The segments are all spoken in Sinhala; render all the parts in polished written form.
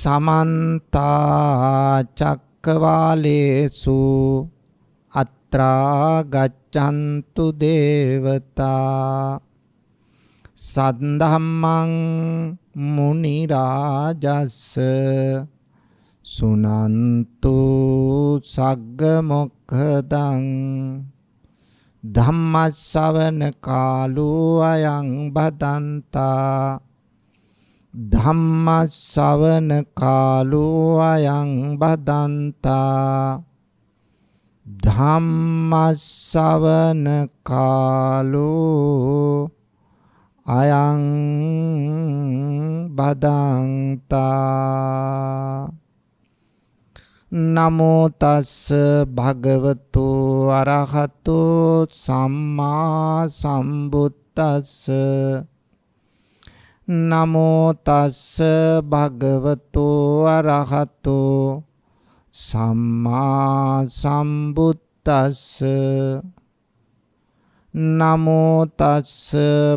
समन्ता चक्रवालेषु अत्रा गच्छन्तु देवता सद्धम्मं मुनिराजस्स सुनन्तु सग्गमुखदं धम्मश्रवण कालो अयं भदन्ता धम्मश्रवण कालो अयं भदन्ता धम्मश्रवण कालो अयं भदन्ता नमो तस् भगवतो अरहतो सम्मा सम्बुद्दस्स नमो तस् भगवतो अरहतो सम्मा सम्बुद्दस्स नमो तस्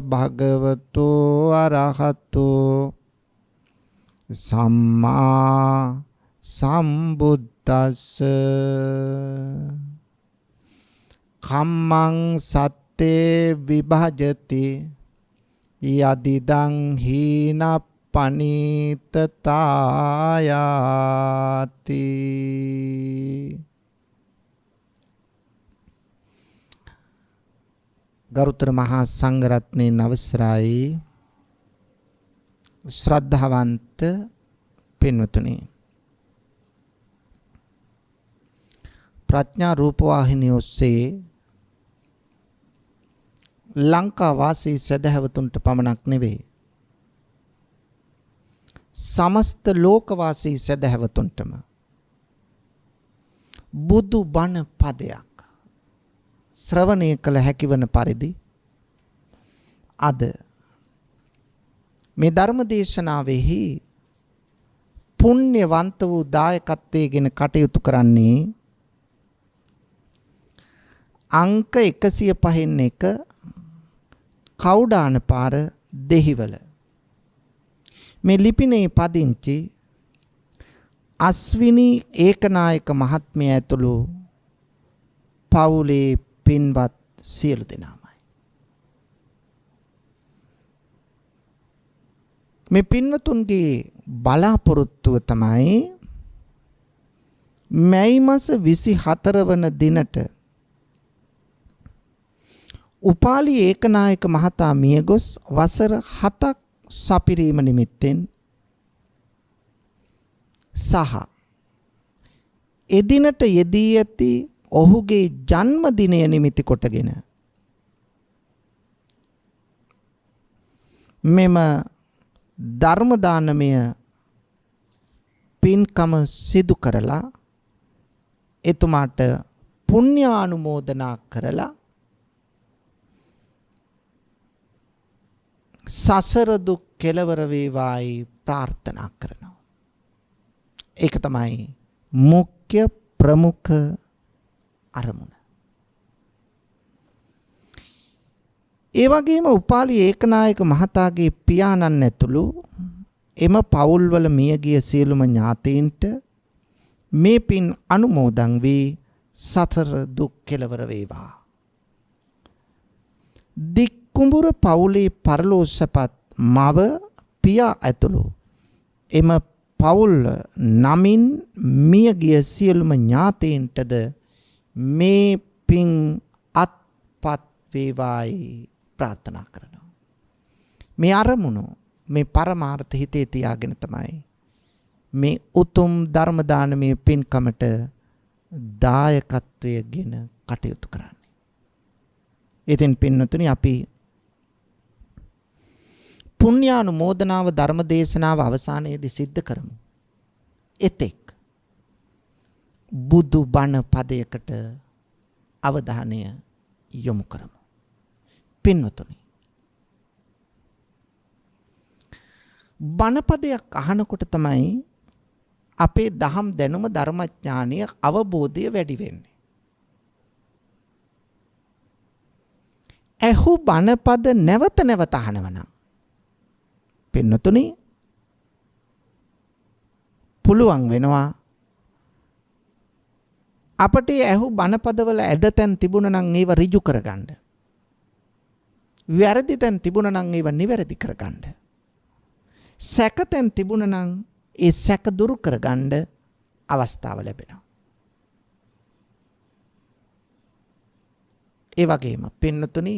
भगवतो अरहतो सम्मा සම්බුද්දස්ස කම්මං සත්තේ විභජති යදිදං හීන පනීතතායාති ගරුතර මහා සංඝරත්නයේ අවසරයි ශ්‍රද්ධාවන්ත පින්වතුනි ප්‍රඥා රූපවාහිනිය ඔස්සේ ලංකා වාසී සදහැවතුන්ට පමණක් නෙවෙයි සමස්ත ලෝක වාසී සදහැවතුන්ටම බුදු බණ පදයක් ශ්‍රවණය කළ හැකිවන පරිදි අද මේ ධර්ම දේශනාවෙහි පුණ්‍යවන්ත වූ දායකත්වයෙන් කටයුතු කරන්නේ අංක 105 කවුඩාන පාර දෙහිවල මේ ලිපිනේ පදිංචි අස්විනී ඒකනායක මහත්මිය ඇතුළු පවුලේ පින්වත් සියලු දෙනාමයි. මේ පින්වතුන්ගේ බලාපොරොත්තුව තමයි මැයි මාස 24 වන දිනට උපාලි ඒකනායක මහතා මියගොස් වසර 7ක් සපිරීම නිමිත්තෙන් සහ එදිනට යෙදී ඇති ඔහුගේ ජන්මදිනය නිමිති කොටගෙන මෙම ධර්ම දානමය පින්කම සිදු කරලා එතුමාට පුණ්‍යානුමෝදනා කරලා සසර දුක් කෙලවර වේවායි ප්‍රාර්ථනා කරනවා. ඒක තමයි මුඛ්‍ය ප්‍රමුඛ අරමුණ. ඒ වගේම උපාලි ඒකනායක මහතාගේ පියාණන් ඇතුළු එම පවුල්වල මියගිය සියලුම ඥාතීන්ට මේ පින් අනුමෝදන් වී සතර දුක් කෙලවර වේවා. කුඹුර පවුලේ පරලෝසපත් මව පියා ඇතුළු එම පවුල් නමින් මියගිය සියලුම ඥාතීන්ටද මේ පින් අත්පත් වේවායි ප්‍රාර්ථනා කරනවා. මේ අරමුණු මේ පරමාර්ථ හිතේ තියාගෙන තමයි මේ උතුම් ධර්ම දානමය පින්කමට දායකත්වයෙන් කටයුතු කරන්නේ. ඉතින් පින්වතුනි අපි පුණ්‍යානුමෝදනාව ධර්ම දේශනාව අවසානයේදී සිද්ධ කරමු. එතෙක් බුදු බණ පදයකට අවධානය යොමු කරමු. පින්වතුනි බණ පදයක් අහනකොට තමයි අපේ දහම් දැනුම ධර්මඥානීය අවබෝධය වැඩි වෙන්නේ. ඇහු බණ පද නැවත නැවත අහනවා නම් පින්නතුනි පුළුවන් වෙනවා අපට ඇහු බණපදවල ඇදතැන් තිබුණා නම් ඒව ඍජු කරගන්න. වැරදි තැන් තිබුණා නම් ඒව නිවැරදි කරගන්න. සැකතැන් තිබුණා නම් ඒ සැක දුරු කරගන්න අවස්ථාව ලැබෙනවා. ඒ වගේම පින්නතුනි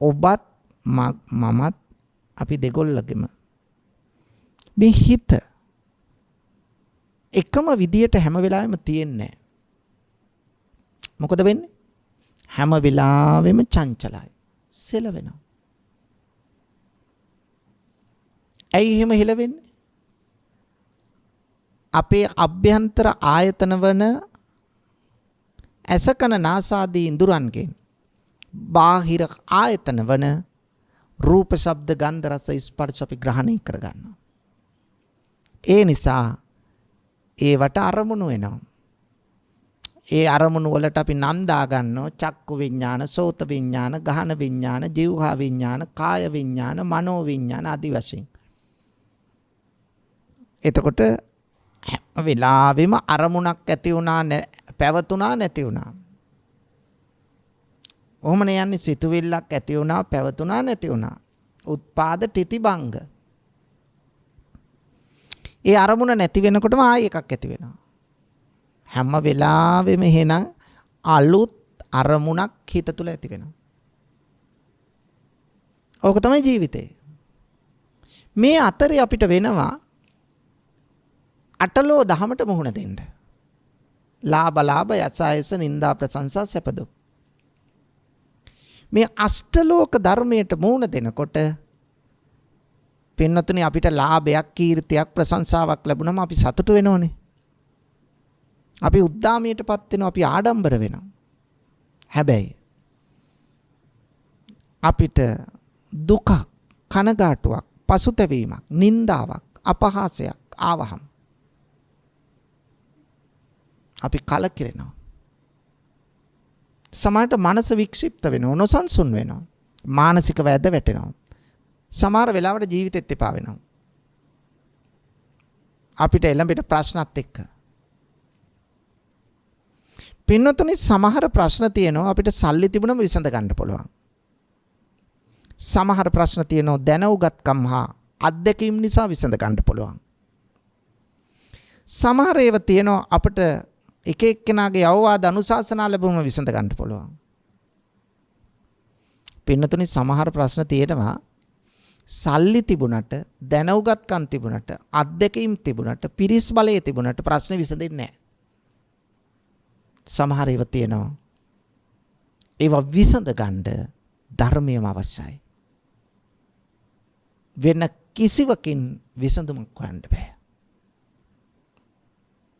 ඔබත් මමත් අපි දෙගොල්ලගෙම මේ හිත එකම විදියට හැම වෙලාවෙම තියෙන්නේ. මොකද වෙන්නේ? හැම වෙලාවෙම චංචලයි. සෙලවෙනවා. ඇයි එහෙම හිලවෙන්නේ? අපේ අභ්‍යන්තර ආයතන වන ඇසකන නාසාදී ඉඳුරන්ගෙන් බාහිර ආයතන වන රූප ශබ්ද ගන්ධ රස ස්පර්ශ අපි ග්‍රහණය කරගන්නවා. ඒ නිසා ඒවට අරමුණු වෙනවා. ඒ අරමුණු වලට අපි නම් දා ගන්නවා චක්කු විඥාන, සෝත විඥාන, ගහන විඥාන, જીවහා විඥාන, කාය විඥාන, මනෝ විඥාන ආදී වශයෙන්. එතකොට හැම වෙලාවෙම අරමුණක් ඇති වුණා පැවතුණා නැති වුණා. ඔහොමනේ යන්නේ සිතුවිල්ලක් ඇති වුණා පැවතුණා නැති වුණා. උත්පාද තිතිබංග. ඒ අරමුණ නැති වෙනකොටම ආයෙ එකක් ඇති වෙනවා. හැම වෙලාවෙම එහෙනම් අලුත් අරමුණක් හිත තුළ ඇති වෙනවා. ඕක තමයි ජීවිතේ. මේ අතරේ අපිට වෙනවා අටලෝ දහමට මුහුණ දෙන්න. ලාභ යසායස නින්දා ප්‍රශංසා සැපදු. මේ අෂ්ටලෝක ධර්මයට මුහුණ දෙනකොට පින්නතුනි අපිට ලාභයක් කීර්තියක් ප්‍රශංසාවක් ලැබුණම අපි සතුටු වෙනෝනේ. අපි උද්දාමයටපත් වෙනවා, අපි ආඩම්බර වෙනවා. හැබැයි අපිට දුකක්, කනගාටුවක්, පසුතැවීමක්, නින්දාවක්, අපහාසයක් ආවහම අපි කලකිරෙනවා. සමහරට මනස වික්ෂිප්ත වෙනවා, නොසන්සුන් වෙනවා, මානසික වැද වැටෙනවා. සමහර වෙලාවට ජීවිතෙත් එපා වෙනවා. අපිට එළඹෙන ප්‍රශ්නත් එක්ක. පින්නතුනි සමහර ප්‍රශ්න තියෙනවා අපිට සල්ලි තිබුණම විසඳ ගන්න පුළුවන්. සමහර ප්‍රශ්න තියෙනවා දැනුගත්කම් හා අත්දැකීම් නිසා විසඳ ගන්න පුළුවන්. සමහර ඒවා තියෙනවා අපිට එක එක්කෙනාගේ අවවාද අනුශාසනා ලැබුම විසඳ ගන්න පුළුවන්. පින්නතුනි සමහර ප්‍රශ්න තියෙනවා සල්ලි තිබුණට, දැනුගත්කම් තිබුණට, අත්දැකීම් තිබුණට, පිරිස් බලය තිබුණට ප්‍රශ්න විසඳෙන්නේ නැහැ. සමහර ඒවා තියෙනවා ඒවා විසඳ ගන්න ධර්මයම අවශ්‍යයි. වෙන කිසිවකින් විසඳුමක් හොයන්න බෑ.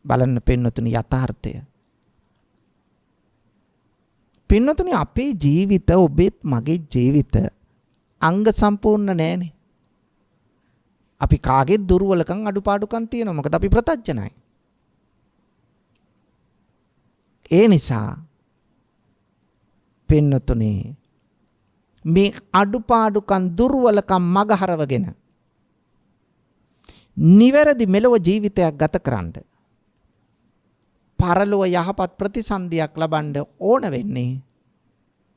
බලන්න පින්නතුනි යථාර්ථය. පින්නතුනි අපේ ජීවිත, ඔබෙත් මගේ ජීවිත අංග සම්පූර්ණ නෑනේ. අපි කාගෙත් දුර්වලකම් අඩුපාඩුකම් තියෙනවා. මොකද අපි ප්‍රත්‍යඥයි. ඒ නිසා පින්නතුනි මේ අඩුපාඩුකම් දුර්වලකම් මගහරවගෙන නිවැරදි මෙලොව ජීවිතයක් ගත කරන්න, පරලොව යහපත් ප්‍රතිසන්දියක් ලබන්න ඕන වෙන්නේ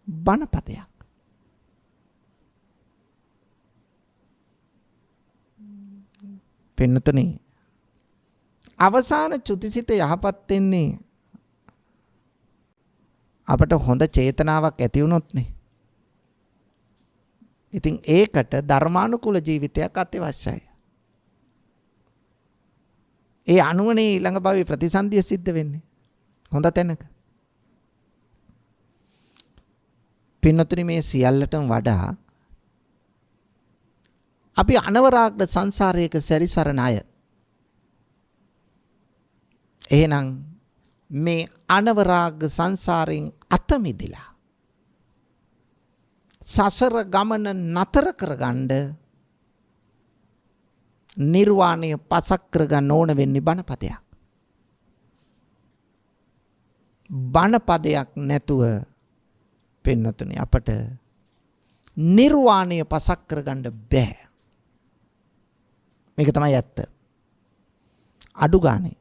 බණපදයක්. පින්නතුනි අවසාන චුතිසිත යහපත් වෙන්නේ අපට හොඳ චේතනාවක් ඇති වුණොත්නේ. ඉතින් ඒකට ධර්මානුකූල ජීවිතයක් අත්‍යවශ්‍යයි. ඒ අනුවනේ ඊළඟ භවයේ ප්‍රතිසන්දිය සිද්ධ වෙන්නේ. හොඳ තැනක. පින්නතුනි මේ සියල්ලටම වඩා අපි අනවරාග්ද සංසාරයක සැරිසරන අය. එහෙනම් මේ අනවරාග සංසාරයෙන් අත මිදලා සසර ගමන නතර කරගන්න, නිර්වාණය පසක් කරගන්න ඕන වෙන්නේ බණපදයක්. බණපදයක් නැතුව පින්නතුනි අපට නිර්වාණය පසක් කරගන්න බෑ. මේක තමයි ඇත්ත. අඩු ගානේ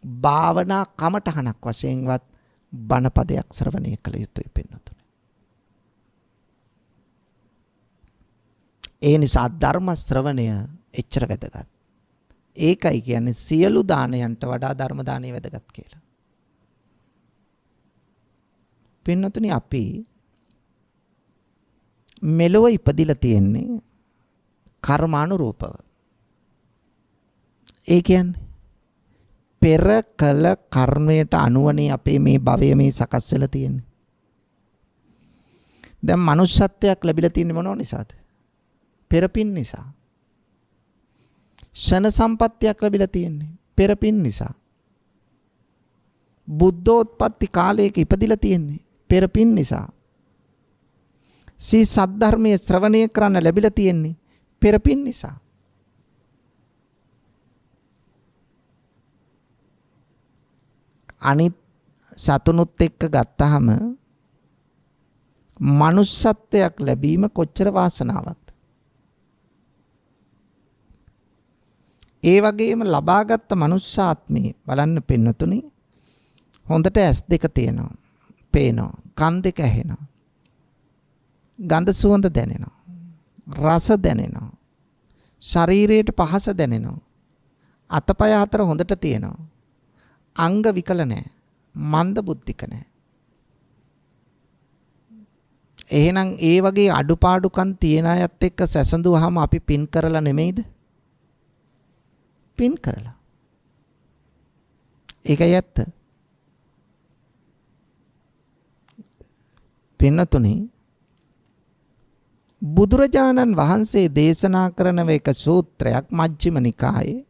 භාවනා කමටහනක් වශයෙන්වත් බණපදයක් ශ්‍රවණය කළ යුතුයි පින්නතුනි. ඒ නිසා ධර්ම ශ්‍රවණය එච්චර වැදගත්. ඒකයි කියන්නේ සියලු දානයන්ට වඩා ධර්ම දානය වැදගත් කියලා. පින්නතුනි අපි මෙලොව ඉපදිලා තියෙන්නේ කර්මානුරූපව. ඒ කියන්නේ පෙර කළ කර්මයට අනුවනේ අපේ මේ භවය මේ සකස් වෙලා තියෙන්නේ. දැන් මනුෂ්‍යත්වයක් ලැබිලා තියෙන්නේ මොනව නිසාද? පෙරපින් නිසා. ෂණ සම්පත්තියක් ලැබිලා තියෙන්නේ පෙරපින් නිසා. බුද්ධෝත්පත්ති කාලයක ඉපදිලා තියෙන්නේ පෙරපින් නිසා. සද්ධර්මයේ ශ්‍රවණය කරන්න ලැබිලා තියෙන්නේ පෙරපින් නිසා. අනිත් සතුනුත් එක්ක ගත්තාම මනුෂ්‍යත්වයක් ලැබීම කොච්චර වාසනාවක්ද? ඒ වගේම ලබාගත් මනුෂ්‍යාත්මේ බලන්න පින්නතුනි හොඳට ඇස් දෙක තියෙනවා, පේනවා, කන් දෙක ඇහෙනවා, ගඳ සුවඳ දැනෙනවා, රස දැනෙනවා, ශරීරයට පහස දැනෙනවා, අතපය හතර හොඳට තියෙනවා, අංග විකල නැහැ, මන්ද බුද්ධික නැහැ. එහෙනම් ඒ වගේ අඩුපාඩුකම් තියන අයත් එක්ක සැසඳුවාම අපි පින් කරලා නෙමෙයිද? පින් කරලා. ඒකයි ඇත්ත. පින්නතුනි බුදුරජාණන් වහන්සේ දේශනා කරන එක සූත්‍රයක් මජ්ක්‍ධිම නිකායේ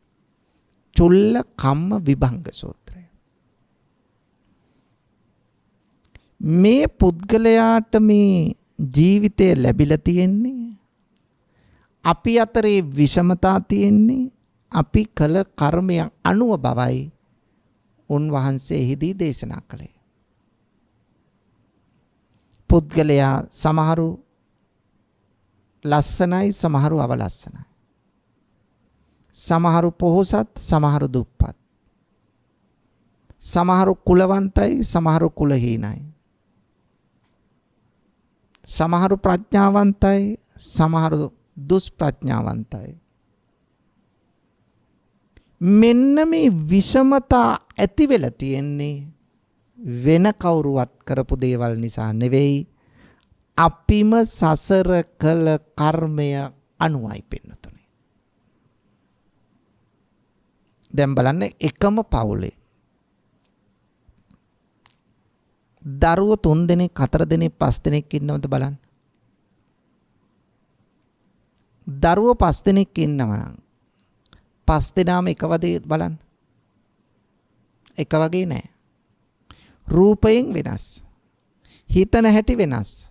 චුල්ල කම්ම විභංග සූත්‍රය. මේ පුද්ගලයාට මේ ජීවිතය ලැබිලා තියෙන්නේ අපි අතරේ විෂමතා තියෙන්නේ අපි කළ කර්මයන් අනුව බවයි උන්වහන්සේ හිදී දේශනා කළේ. පුද්ගලයා සමහරු ලස්සනයි, සමහරු අවලස්සනයි. සමහරු පොහොසත්, සමහරු දුප්පත්. සමහරු කුලවන්තයි, සමහරු කුලහීනයි. සමහරු ප්‍රඥාවන්තයි, සමහරු දුෂ්ප්‍රඥාවන්තයි. මෙන්න මේ විෂමතා ඇති වෙලා තියෙන්නේ වෙන කවුරුවත් කරපු දේවල් නිසා නෙවෙයි, අපිම සසර කළ කර්මය අනුවයි පින්නතුනේ. දැන් බලන්න එකම පවුලේ දරුවෝ 3 දෙනෙක් 4 දෙනෙක් 5 දෙනෙක් ඉන්නවද බලන්න. දරුවෝ 5 දෙනෙක් ඉන්නවා නම් 5 දෙනාම එක වගේ බලන්න. එක වගේ නෑ. රූපයෙන් වෙනස්. හිතන හැටි වෙනස්.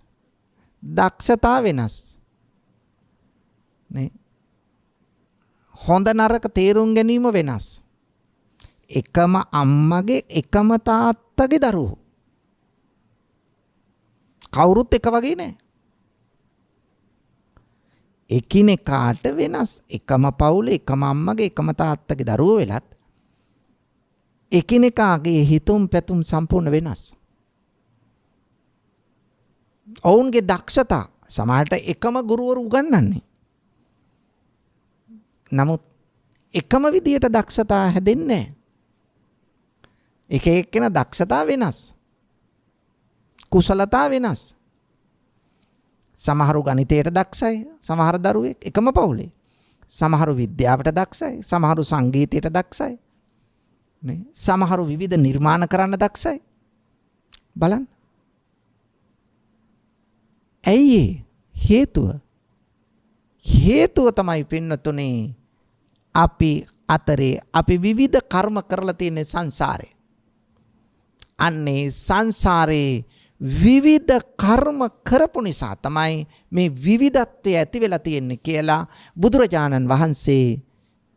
දක්ෂතා වෙනස්. නේ. හොඳ නරක තේරුම් ගැනීම වෙනස්. එකම අම්මගේ එකම තාත්තගේ දරුවෝ. කවුරුත් එක වගේ නෑ. එකිනෙකාට වෙනස්. එකම පවුලේ එකම අම්මගේ එකම තාත්තගේ දරුවෝ වෙලත් එකිනෙකාගේ හිතුම් පැතුම් සම්පූර්ණ වෙනස්. ඔවුන්ගේ දක්ෂතා සමහරට එකම ගුරුවරු උගන්වන්නේ. නමුත් එකම විදියට දක්ෂතා හැදෙන්නේ නැහැ. එක එක්කෙනා දක්ෂතා වෙනස්. කුසලතා වෙනස්. සමහරු ගණිතයට දක්ෂයි, සමහර දරුවෙක් එකම පවුලේ. සමහරු විද්‍යාවට දක්ෂයි, සමහරු සංගීතයට දක්ෂයි. නේ? සමහරු විවිධ නිර්මාණ කරන්න දක්ෂයි. බලන්න. ඇයි හේතුව? හේතුව තමයි පින්නතුනේ අපි අතරේ අපි විවිධ කර්ම කරලා තියෙන සංසාරේ. අන්නේ සංසාරේ විවිධ කර්ම කරපු නිසා තමයි මේ විවිධත්වය ඇති වෙලා තියෙන්නේ කියලා බුදුරජාණන් වහන්සේ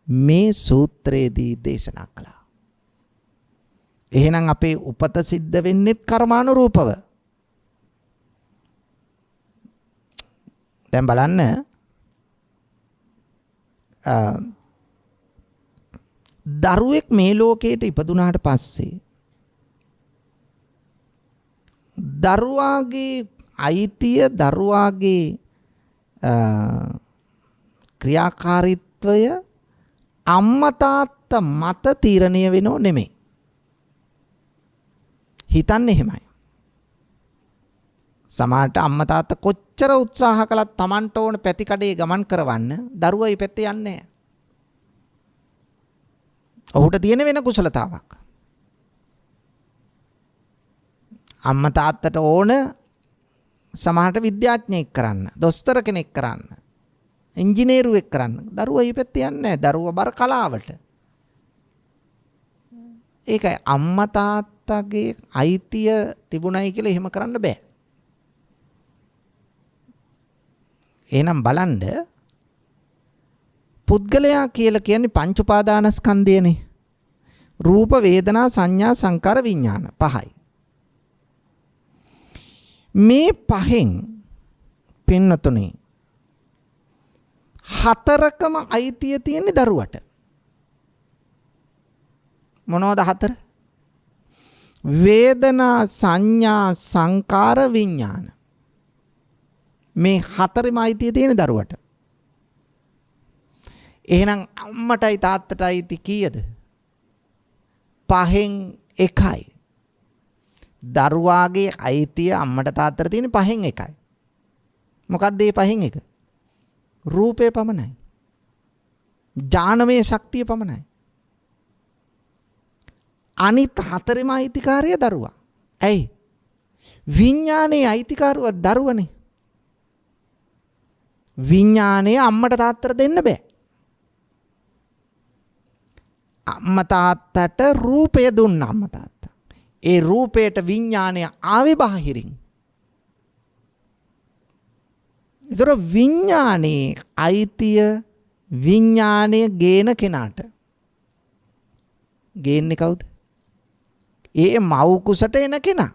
මේ සූත්‍රයේදී දේශනා කළා. එහෙනම් අපේ උපත සිද්ධ වෙන්නේ කර්මානුරූපව. දැන් බලන්න දරුවෙක් මේ ලෝකයට ඉපදුනාට පස්සේ දරුවාගේ අයිතිය දරුවාගේ ක්‍රියාකාරීත්වය අම්මා තාත්තා මත තීරණය වෙනව නෙමෙයි. හිතන්නේ එහෙමයි. සමහරට අම්මා තාත්තා කොච්චර උත්සාහ කළත් Tamanට ඕන පැතිකඩේ ගමන් කරවන්න දරුවා මේ පැත්තේ යන්නේ නැහැ. ඔහුට තියෙන වෙන කුසලතාවක්. අම්මා තාත්තට ඕන සමහරට විද්‍යාඥයෙක් කරන්න, දොස්තර කෙනෙක් කරන්න, ඉංජිනේරුවෙක් කරන්න. දරුවා මේ පැත්තේ යන්නේ නැහැ. දරුවා බර කලාවට. ඒකයි අම්මා තාත්තගේ අයිතිය තිබුණයි කියලා එහෙම කරන්න බෑ. එහෙනම් බලන්න පුද්ගලයා කියලා කියන්නේ පංච උපාදානස්කන්ධයනේ. රූප වේදනා සංඥා සංකාර විඥාන පහයි. මේ පහෙන් පින්නතුනේ හතරකම අයිතිය තියෙන්නේ දරුවට. මොනවද හතර? වේදනා සංඥා සංකාර විඥාන. මේ හතරෙම අයිතිය තියෙන දරුවට. එහෙනම් අම්මටයි තාත්තටයි අයිති කීයද? පහෙන් එකයි. දරුවාගේ අයිතිය අම්මට තාත්තට තියෙන පහෙන් එකයි. මොකක්ද මේ පහෙන් එක? රූපේ පමණයි. ඥානමය ශක්තිය පමණයි. අනිත් හතරෙම අයිතිකාරය දරුවා. ඇයි? විඥානයේ අයිතිකාරුව දරුවනේ. විඥානය අම්මට තාත්තට දෙන්න බෑ. අම්මා තාත්තට රූපය දුන්න අම්මා තාත්තා. ඒ රූපයට විඥානය ආවේ බාහිරින්. ඒතර විඥානයේ අයිතිය විඥානය ගේන කෙනාට. ගේන්නේ කවුද? ඒ මව් කුසට එන කෙනා.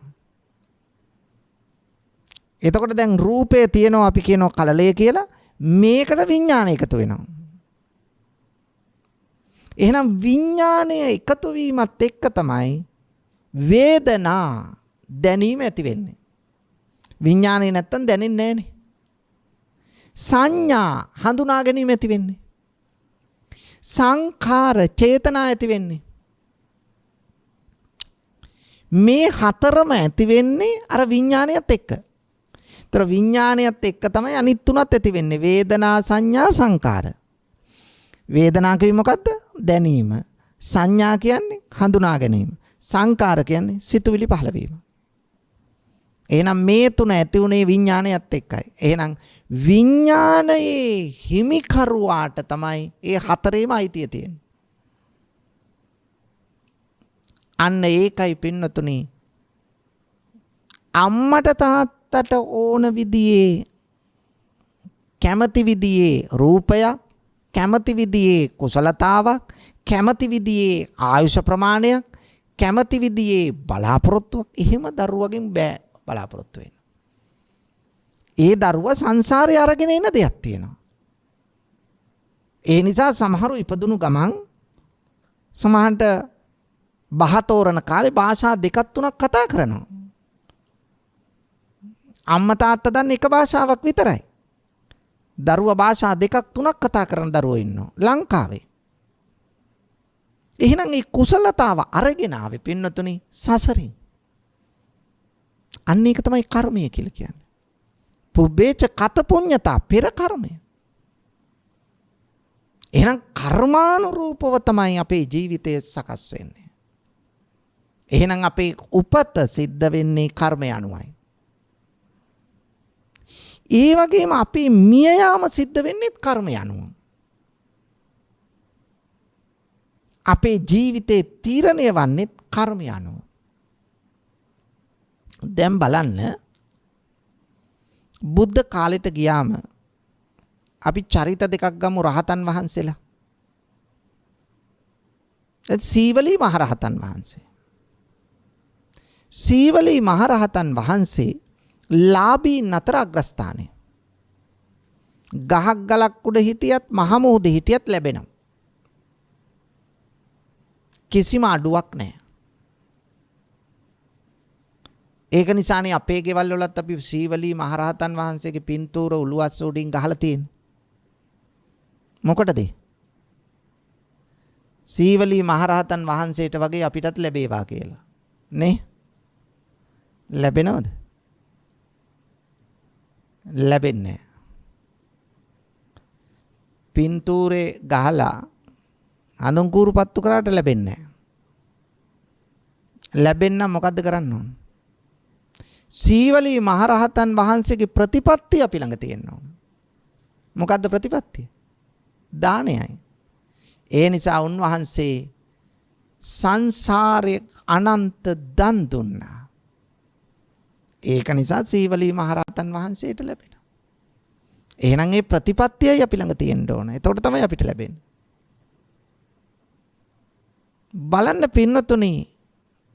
එතකොට දැන් රූපේ තියෙනවා අපි කියනවා කලලය කියලා. මේකට විඥානය එකතු වෙනවා. එහෙනම් විඥානය එකතු වීමත් එක්ක තමයි වේදනා දැනීම ඇති වෙන්නේ. විඥානය නැත්තම් දැනෙන්නේ නැහනේ. සංඥා හඳුනා ගැනීම ඇති වෙන්නේ. සංඛාර චේතනා ඇති වෙන්නේ. මේ හතරම ඇති වෙන්නේ අර විඥානයත් එක්ක. ඒතර විඥානයත් එක්ක තමයි අනිත් තුනත් ඇති වෙන්නේ. වේදනා සංඥා සංකාර. වේදනා කියන්නේ මොකද්ද? දැනීම. සංඥා කියන්නේ හඳුනා ගැනීම. සංකාර කියන්නේ සිතුවිලි පහළ වීම. එහෙනම් මේ තුන ඇති උනේ විඥානයත් එක්කයි. එහෙනම් විඥානයේ හිමිකරුවාට තමයි ඒ හතරේම අයිතිය තියෙන්නේ. අන්න ඒකයි පින්නතුනි අම්මට තාත්තට ඕන විදිහේ කැමති විදිහේ රූපයක්, කැමති විදිහේ කුසලතාවක්, කැමති විදිහේ ආයුෂ ප්‍රමාණයක්, කැමති විදිහේ බලාපොරොත්තුවක් එහෙම දරුවගෙන් බෑ බලාපොරොත්තු වෙන්න. ඒ දරුවා සංසාරේ අරගෙන එන දෙයක් තියෙනවා. ඒ නිසා සමහරු ඉපදුණු ගමන් සමහරට බහතෝරන කාලේ භාෂා දෙකක් තුනක් කතා කරනවා. අම්මා තාත්තා දන්න එක භාෂාවක් විතරයි. දරුවා භාෂා දෙකක් තුනක් කතා කරන දරුවෝ ඉන්නවා ලංකාවේ. එහෙනම් මේ කුසලතාව අරගෙන ආවේ පින්නතුනි සසරින්. අන්න ඒක තමයි කර්මය කියලා කියන්නේ. පුබ්බේච කත පුඤ්ඤතා පෙර කර්මය. එහෙනම් කර්මානුරූපව තමයි අපේ ජීවිතය සකස් වෙන්නේ. එහෙනම් අපේ උපත සිද්ධ වෙන්නේ කර්මය අනුවයි. ඒ වගේම අපේ මිය යාම සිද්ධ වෙන්නේ කර්මය අනුව. අපේ ජීවිතේ තීරණය වන්නේ කර්මය අනුව. දැන් බලන්න බුද්ධ කාලෙට ගියාම අපි චරිත දෙකක් ගමු රහතන් වහන්සේලා. සීවලී මහරහතන් වහන්සේ. සීවලී මහරහතන් වහන්සේ ලාභී නතර අග්‍රස්ථානය. ගහක් ගලක් උඩ හිටියත් මහ මුහුදේ හිටියත් ලැබෙනවා. කිසිම අඩුවක් නැහැ. ඒක නිසානේ අපේ ගෙවල් වලත් අපි සීවලී මහරහතන් වහන්සේගේ පින්තූර උළුවස්ස උඩින් ගහලා තියෙන්නේ. මොකටද? සීවලී මහරහතන් වහන්සේට වගේ අපිටත් ලැබේවා කියලා. නේ? ලැබෙනවද? ලැබෙන්නේ නැහැ. පින්තූරේ ගහලා අඳුන් කූරු පත්තු කරාට ලැබෙන්නේ නැහැ. ලැබෙන්න මොකද්ද කරන්න ඕන? සීවලී මහරහතන් වහන්සේගේ ප්‍රතිපත්තිය අපි ළඟ තියෙන්න ඕන. මොකද්ද ප්‍රතිපත්තිය? දානයයි. ඒ නිසා උන්වහන්සේ සංසාරයේ අනන්ත දන් දුන්නා. ඒක නිසා සීවලී මහරහතන් වහන්සේට ලැබෙනවා. එහෙනම් ඒ ප්‍රතිපත්තියයි අපි ළඟ තියෙන්න ඕන. එතකොට තමයි අපිට ලැබෙන්නේ. බලන්න පින්නතුනි,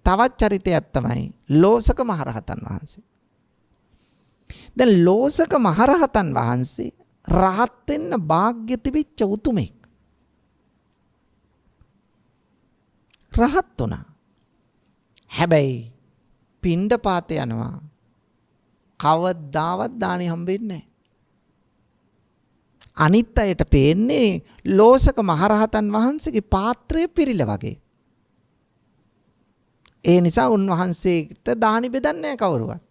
තවත් චරිතයක් තමයි ලෝසක මහරහතන් වහන්සේ. දැන් ලෝසක මහරහතන් වහන්සේ රහත් වෙන්න වාග්ය තිබිච්ච උතුමෙක්. රහත් වුණා. හැබැයි පිණ්ඩපාත යනවා. කවදාවත් දානි හම්බෙන්නේ නැහැ. අනිත් අයට පේන්නේ ලෝසක මහරහතන් වහන්සේගේ පාත්‍රය පිරිල වගේ. ඒ නිසා උන්වහන්සේට දානි බෙදන්නේ නැහැ කවුරුවත්.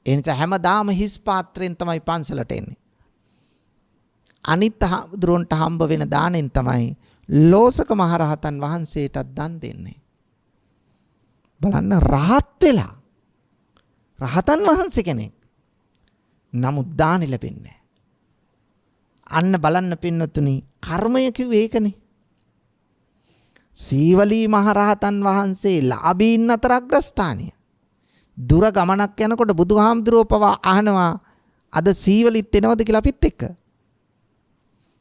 ඒ නිසා හැමදාම හිස් පාත්‍රයෙන් තමයි පන්සලට එන්නේ. අනිත් හාමුදුරුවන්ට හම්බ වෙන දානෙන් තමයි ලෝසක මහරහතන් වහන්සේටත් දන් දෙන්නේ. බලන්න, රහත් වෙලා රහතන් වහන්සේ කෙනෙක්. නමුත් දානි ලැබෙන්නේ නැහැ. අන්න බලන්න පින්නතුනි, කර්මය කිව්වේ ඒකනේ. සීවලී මහරහතන් වහන්සේ ලාභීන් අතර අග්‍රස්ථානීය. දුර ගමනක් යනකොට බුදුහාමුදුරුවෝ පවා අහනවා, අද සීවලිත් එනවද කියලා අපිත් එක්ක.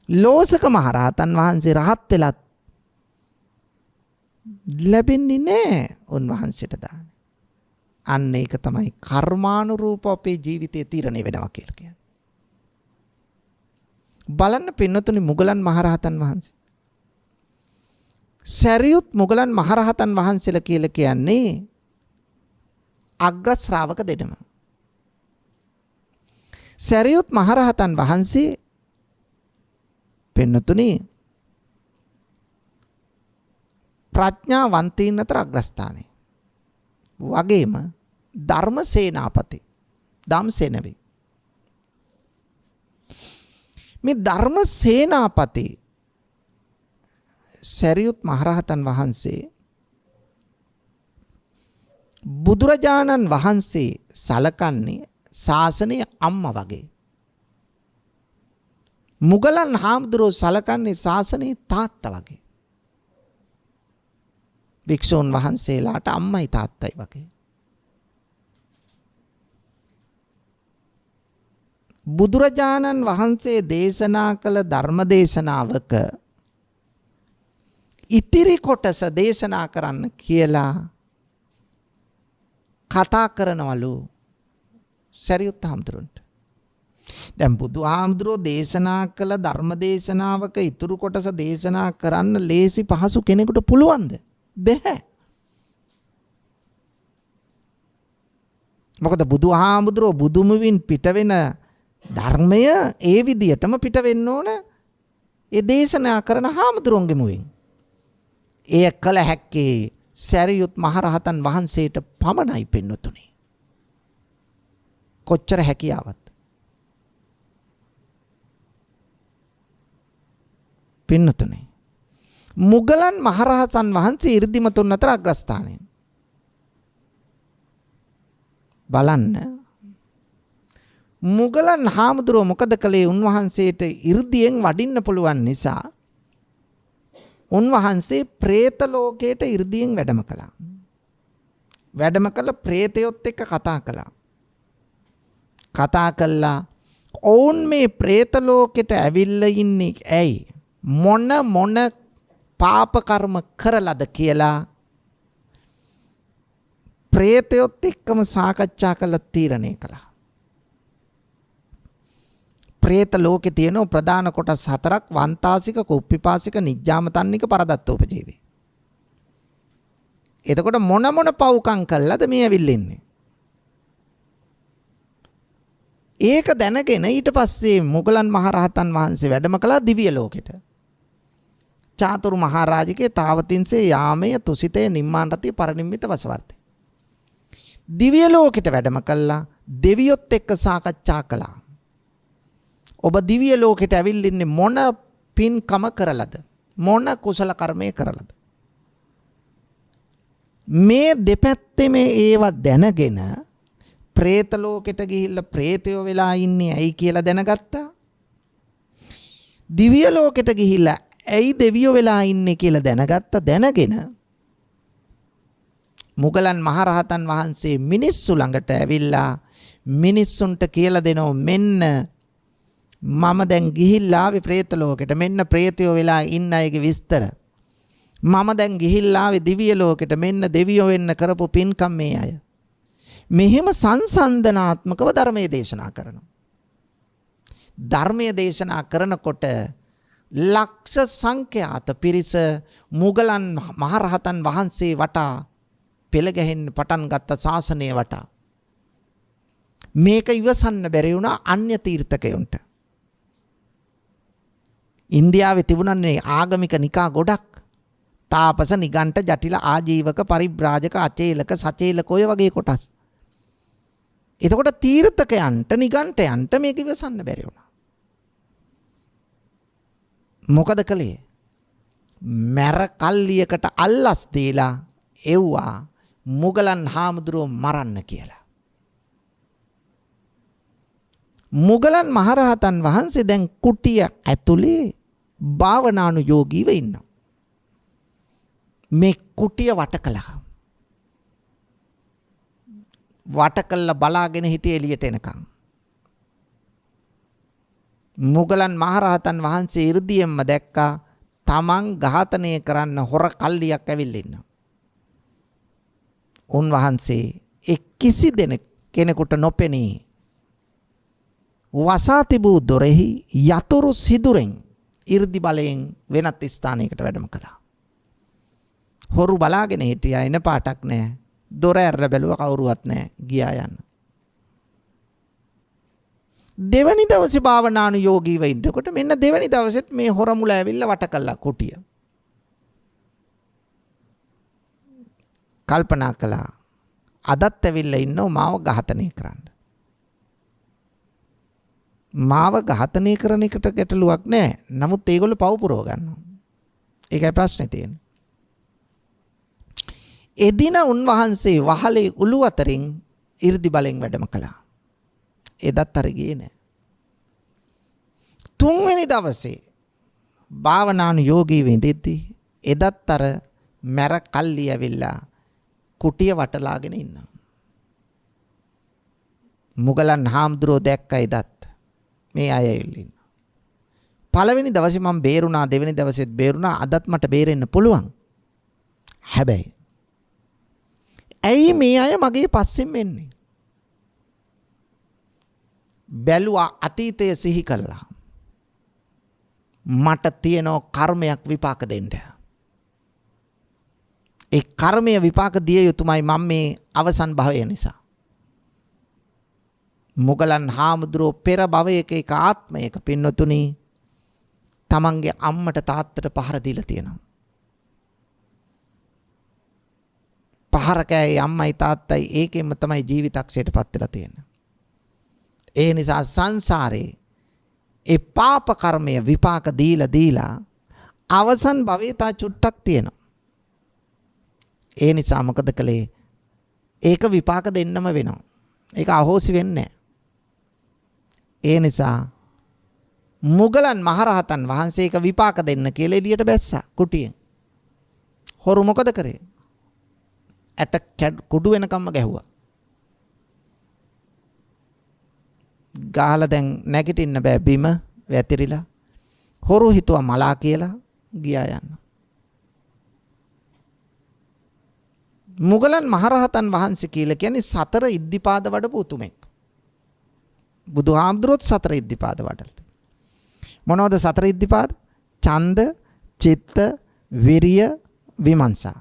ලෝසක මහරහතන් වහන්සේ රහත් වෙලත් ලැබෙන්නේ නැහැ උන්වහන්සේට දාන. අන්න ඒක තමයි කර්මානුරූප අපේ ජීවිතයේ තීරණය වෙනවා කියලා කියන්නේ. බලන්න පින්නතුනි, මුගලන් මහරහතන් වහන්සේ, සැරියුත් මුගලන් මහරහතන් වහන්සේලා කියලා කියන්නේ අග්‍ර ශ්‍රාවක දෙනම. සැරියුත් මහරහතන් වහන්සේ පින්නතුනි ප්‍රඥාවන්තයින් අතර අග්‍රස්ථානයි. වගේම ධර්මසේනාපති ධම්සේනවි. මේ ධර්මසේනාපති සැරියුත් මහරහතන් වහන්සේ බුදුරජාණන් වහන්සේ සලකන්නේ ශාසනයේ අම්මා වගේ. මුගලන් හාමුදුරුවෝ සලකන්නේ ශාසනයේ තාත්තා වගේ. භික්ෂූන් වහන්සේලාට අම්මයි තාත්තයි වගේ. බුදුරජාණන් වහන්සේ දේශනා කළ ධර්ම දේශනාවක ඉතිරි කොටස දේශනා කරන්න කියලා කතා කරනවලු සරියුත් හාමුදුරුවන්ට. දැන් බුදුහාමුදුරුවෝ දේශනා කළ ධර්ම දේශනාවක ඉතුරු කොටස දේශනා කරන්න ලේසි පහසු කෙනෙකුට පුළුවන්ද? බැහැ. මොකද බුදුහාමුදුරුවෝ බුදුමුවින් පිට වෙන ධර්මය ඒ විදියටම පිට වෙන්න ඕන ඒ දේශනා කරන හාමුදුරුවන්ගේ මුවින්. එය කළ හැක්කේ සරියුත් මහරහතන් වහන්සේට පමණයි පින්නතුනි. කොච්චර හැකියාවත්. පින්නතුනි, මුගලන් මහරහතන් වහන්සේ 이르දිමතුන් අතර අග්‍රස්ථානයෙන්. බලන්න, මුගලන් හාමුදුරුවෝ මොකද කළේ? උන්වහන්සේට 이르දියෙන් වඩින්න පුළුවන් නිසා උන්වහන්සේ പ്രേත ලෝකයට 이르දියෙන් වැඩම කළා. වැඩම කළ പ്രേතයොත් එක්ක කතා කළා. කතා කළා ඔවුන් මේ പ്രേත ලෝකෙට ඇවිල්ලා ඉන්නේ ඇයි? මොන පාප කර්ම කරලාද කියලා പ്രേතයොත් එක්කම සාකච්ඡා කරලා තීරණය කළා. പ്രേත ලෝකේ තියෙන ප්‍රධාන කොටස් හතරක්: වන්තාසික, කුප්පිපාසික, නිජ්ජාමතන්නික, පරදත්තෝපජීවී. එතකොට මොන පව්කම් කළාද මේ ඇවිල්ලා ඉන්නේ? ඒක දැනගෙන ඊට පස්සේ මුගලන් මහරහතන් වහන්සේ වැඩම කළා දිව්‍ය ලෝකෙට. චාතුරු මහරජකේ තාවතින්සේ යාමයේ තුසිතේ නිම්මාන රති පරිනිම්මිත වසවර්තේ. දිව්‍ය ලෝකෙට වැඩම කළා දෙවියොත් එක්ක සාකච්ඡා කළා. ඔබ දිව්‍ය ලෝකෙට ඇවිල්ලා ඉන්නේ මොන පින්කම කරලද? මොන කුසල කර්මයේ කරලද? මේ දෙපැත්තේ මේ ඒව දැනගෙන പ്രേත ලෝකෙට ගිහිල්ලා പ്രേතයෝ වෙලා ඉන්නේ ඇයි කියලා දැනගත්තා. දිව්‍ය ලෝකෙට ගිහිල්ලා ඇයි දෙවියෝ වෙලා ඉන්නේ කියලා දැනගත්තා. දැනගෙන මුගලන් මහරහතන් වහන්සේ මිනිස්සු ළඟට ඇවිල්ලා මිනිස්සුන්ට කියලා දෙනවා මෙන්න මම දැන් ගිහිල්ලා ආවේ പ്രേත ලෝකෙට. මෙන්න പ്രേතයෝ වෙලා ඉන්න අයගේ විස්තර. මම දැන් ගිහිල්ලා ආවේ දිව්‍ය ලෝකෙට. මෙන්න දෙවියෝ වෙන්න කරපු පින්කම් මේ අය. මෙහෙම සංසන්දනාත්මකව ධර්මයේ දේශනා කරනවා. ධර්මයේ දේශනා කරනකොට ලක්ෂ සංඛ්‍යාත පිරිස මුගලන් මහරහතන් වහන්සේ වටා පෙළ ගැහෙන්න පටන් ගත්ත ශාසනය වටා. මේක ඉවසන්න බැරි වුණා අන්‍ය තීර්ථකයන්ට. ඉන්දියාවේ තිබුණන්නේ ආගමික නිකා ගොඩක්. තාපස නිගණ්ඨ ජටිල ආජීවක පරිබ්‍රාජක අචේලක සචේලක ඔය වගේ කොටස්. එතකොට තීර්ථකයන්ට නිගණ්ඨයන්ට මේක ඉවසන්න බැරි වුණා. මොකද කළේ? මැර කල්ලියකට අල්ලස් දීලා එව්වා මුගලන් හාමුදුරුවෝ මරන්න කියලා. මුගලන් මහරහතන් වහන්සේ දැන් කුටිය ඇතුලේ භාවනානුයෝගීව ඉන්නවා. මේ කුටිය වට කළා. වට කළා බලාගෙන හිටියේ එළියට එනකන්. මුගලන් මහරහතන් වහන්සේ 이르දියෙන්ම දැක්කා තමන් ඝාතනය කරන්න හොර කල්ලියක් ඇවිල්ලා ඉන්නවා. උන්වහන්සේ කිසි කෙනෙකුට නොපෙනී වසා තිබූ දොරෙහි යතුරු සිදුරෙන් 이르දි බලයෙන් වෙනත් ස්ථානයකට වැඩම කළා. හොරු බලාගෙන හිටියා එන පාටක් නැහැ. දොර ඇරලා බැලුවා කවුරුවත් නැහැ. ගියා යන්න. දෙවනි දවසේ භාවනානුයෝගීව ඉන්නකොට මෙන්න දෙවනි දවසෙත් මේ හොර මුල ඇවිල්ලා වට කළා කුටිය. කල්පනා කළා අදත් ඇවිල්ලා ඉන්නව මාව ඝාතනය කරන්න. මාව ඝාතනය කරන එකට ගැටලුවක් නැහැ. නමුත් ඒගොල්ලෝ පව පුරව ගන්නවා. ඒකයි ප්‍රශ්නේ තියෙන්නේ. එදින උන්වහන්සේ වහලේ උළු අතරින් 이르දි බලෙන් වැඩම කළා. එදත් අර ගියේ නෑ. තුන්වෙනි දවසේ භාවනානුයෝගී වෙඳෙද්දී එදත් අර මැර කල්ලි ඇවිල්ලා කුටිය වටලාගෙන ඉන්නවා. මුගලන් හාමුදුරුවෝ දැක්ක එදත් මේ අය ඇවිල්ලා ඉන්නවා. පළවෙනි දවසේ මම බේරුණා, දෙවෙනි දවසෙත් බේරුණා, අදත් මට බේරෙන්න පුළුවන්. හැබැයි ඇයි මේ අය මගේ පස්සෙන් එන්නේ? බැලුවා අතීතය සිහි කළා. මට තියෙන කර්මයක් විපාක දෙන්න. ඒ කර්මය විපාක දිය යුතුමයි මම මේ අවසන් භවය නිසා. මුගලන් හාමුදුරුවෝ පෙර භවයක එක ආත්මයක පින්නතුණි තමන්ගේ අම්මට තාත්තට පහර දීලා තියෙනවා. පහර කෑයි අම්මයි තාත්තයි ඒකෙන්ම තමයි ජීවිතක්ෂයට පත් වෙලා තියෙන්නේ. ඒ නිසා සංසාරේ ඒ පාප කර්මය විපාක දීලා අවසන් භවයේ තා චුට්ටක් තියෙනවා. ඒ නිසා මොකද කළේ? ඒක විපාක දෙන්නම වෙනවා. ඒක අහෝසි වෙන්නේ නැහැ. ඒ නිසා මුගලන් මහරහතන් වහන්සේ ඒක විපාක දෙන්න කියලා එළියට බැස්සා කුටියෙන්. හොරු මොකද කරේ? ඇට කුඩු වෙනකම්ම ගැහුවා. ගහලා දැන් නැගිටින්න බෑ බිම වැතිරිලා. හොරු හිතුවා මලා කියලා ගියා යන්න. මුගලන් මහරහතන් වහන්සේ කියලා කියන්නේ සතර ඉද්ධිපාද වඩපු උතුමෙක්. බුදුහාමුදුරුවොත් සතර ඉද්ධිපාද වඩලා. මොනවද සතර ඉද්ධිපාද? ඡන්ද, චිත්ත, විරිය, විමර්ශා.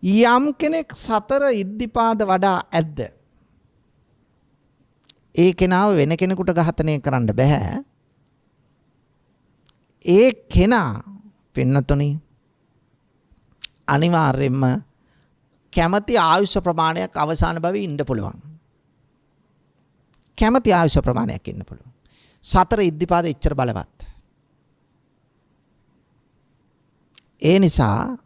යම් කෙනෙක් සතර ඉද්ධිපාද වඩා ඇද්ද? ඒ කෙනාව වෙන කෙනෙකුට ඝාතනය කරන්න බෑ. ඒ කෙනා පින්නතුනි අනිවාර්යයෙන්ම කැමැති ආයුෂ ප්‍රමාණයක් අවසාන භවයේ ඉන්න පුළුවන්. කැමැති ආයුෂ ප්‍රමාණයක් ඉන්න පුළුවන්. සතර ඉද්ධිපාද එච්චර බලවත්. ඒ නිසා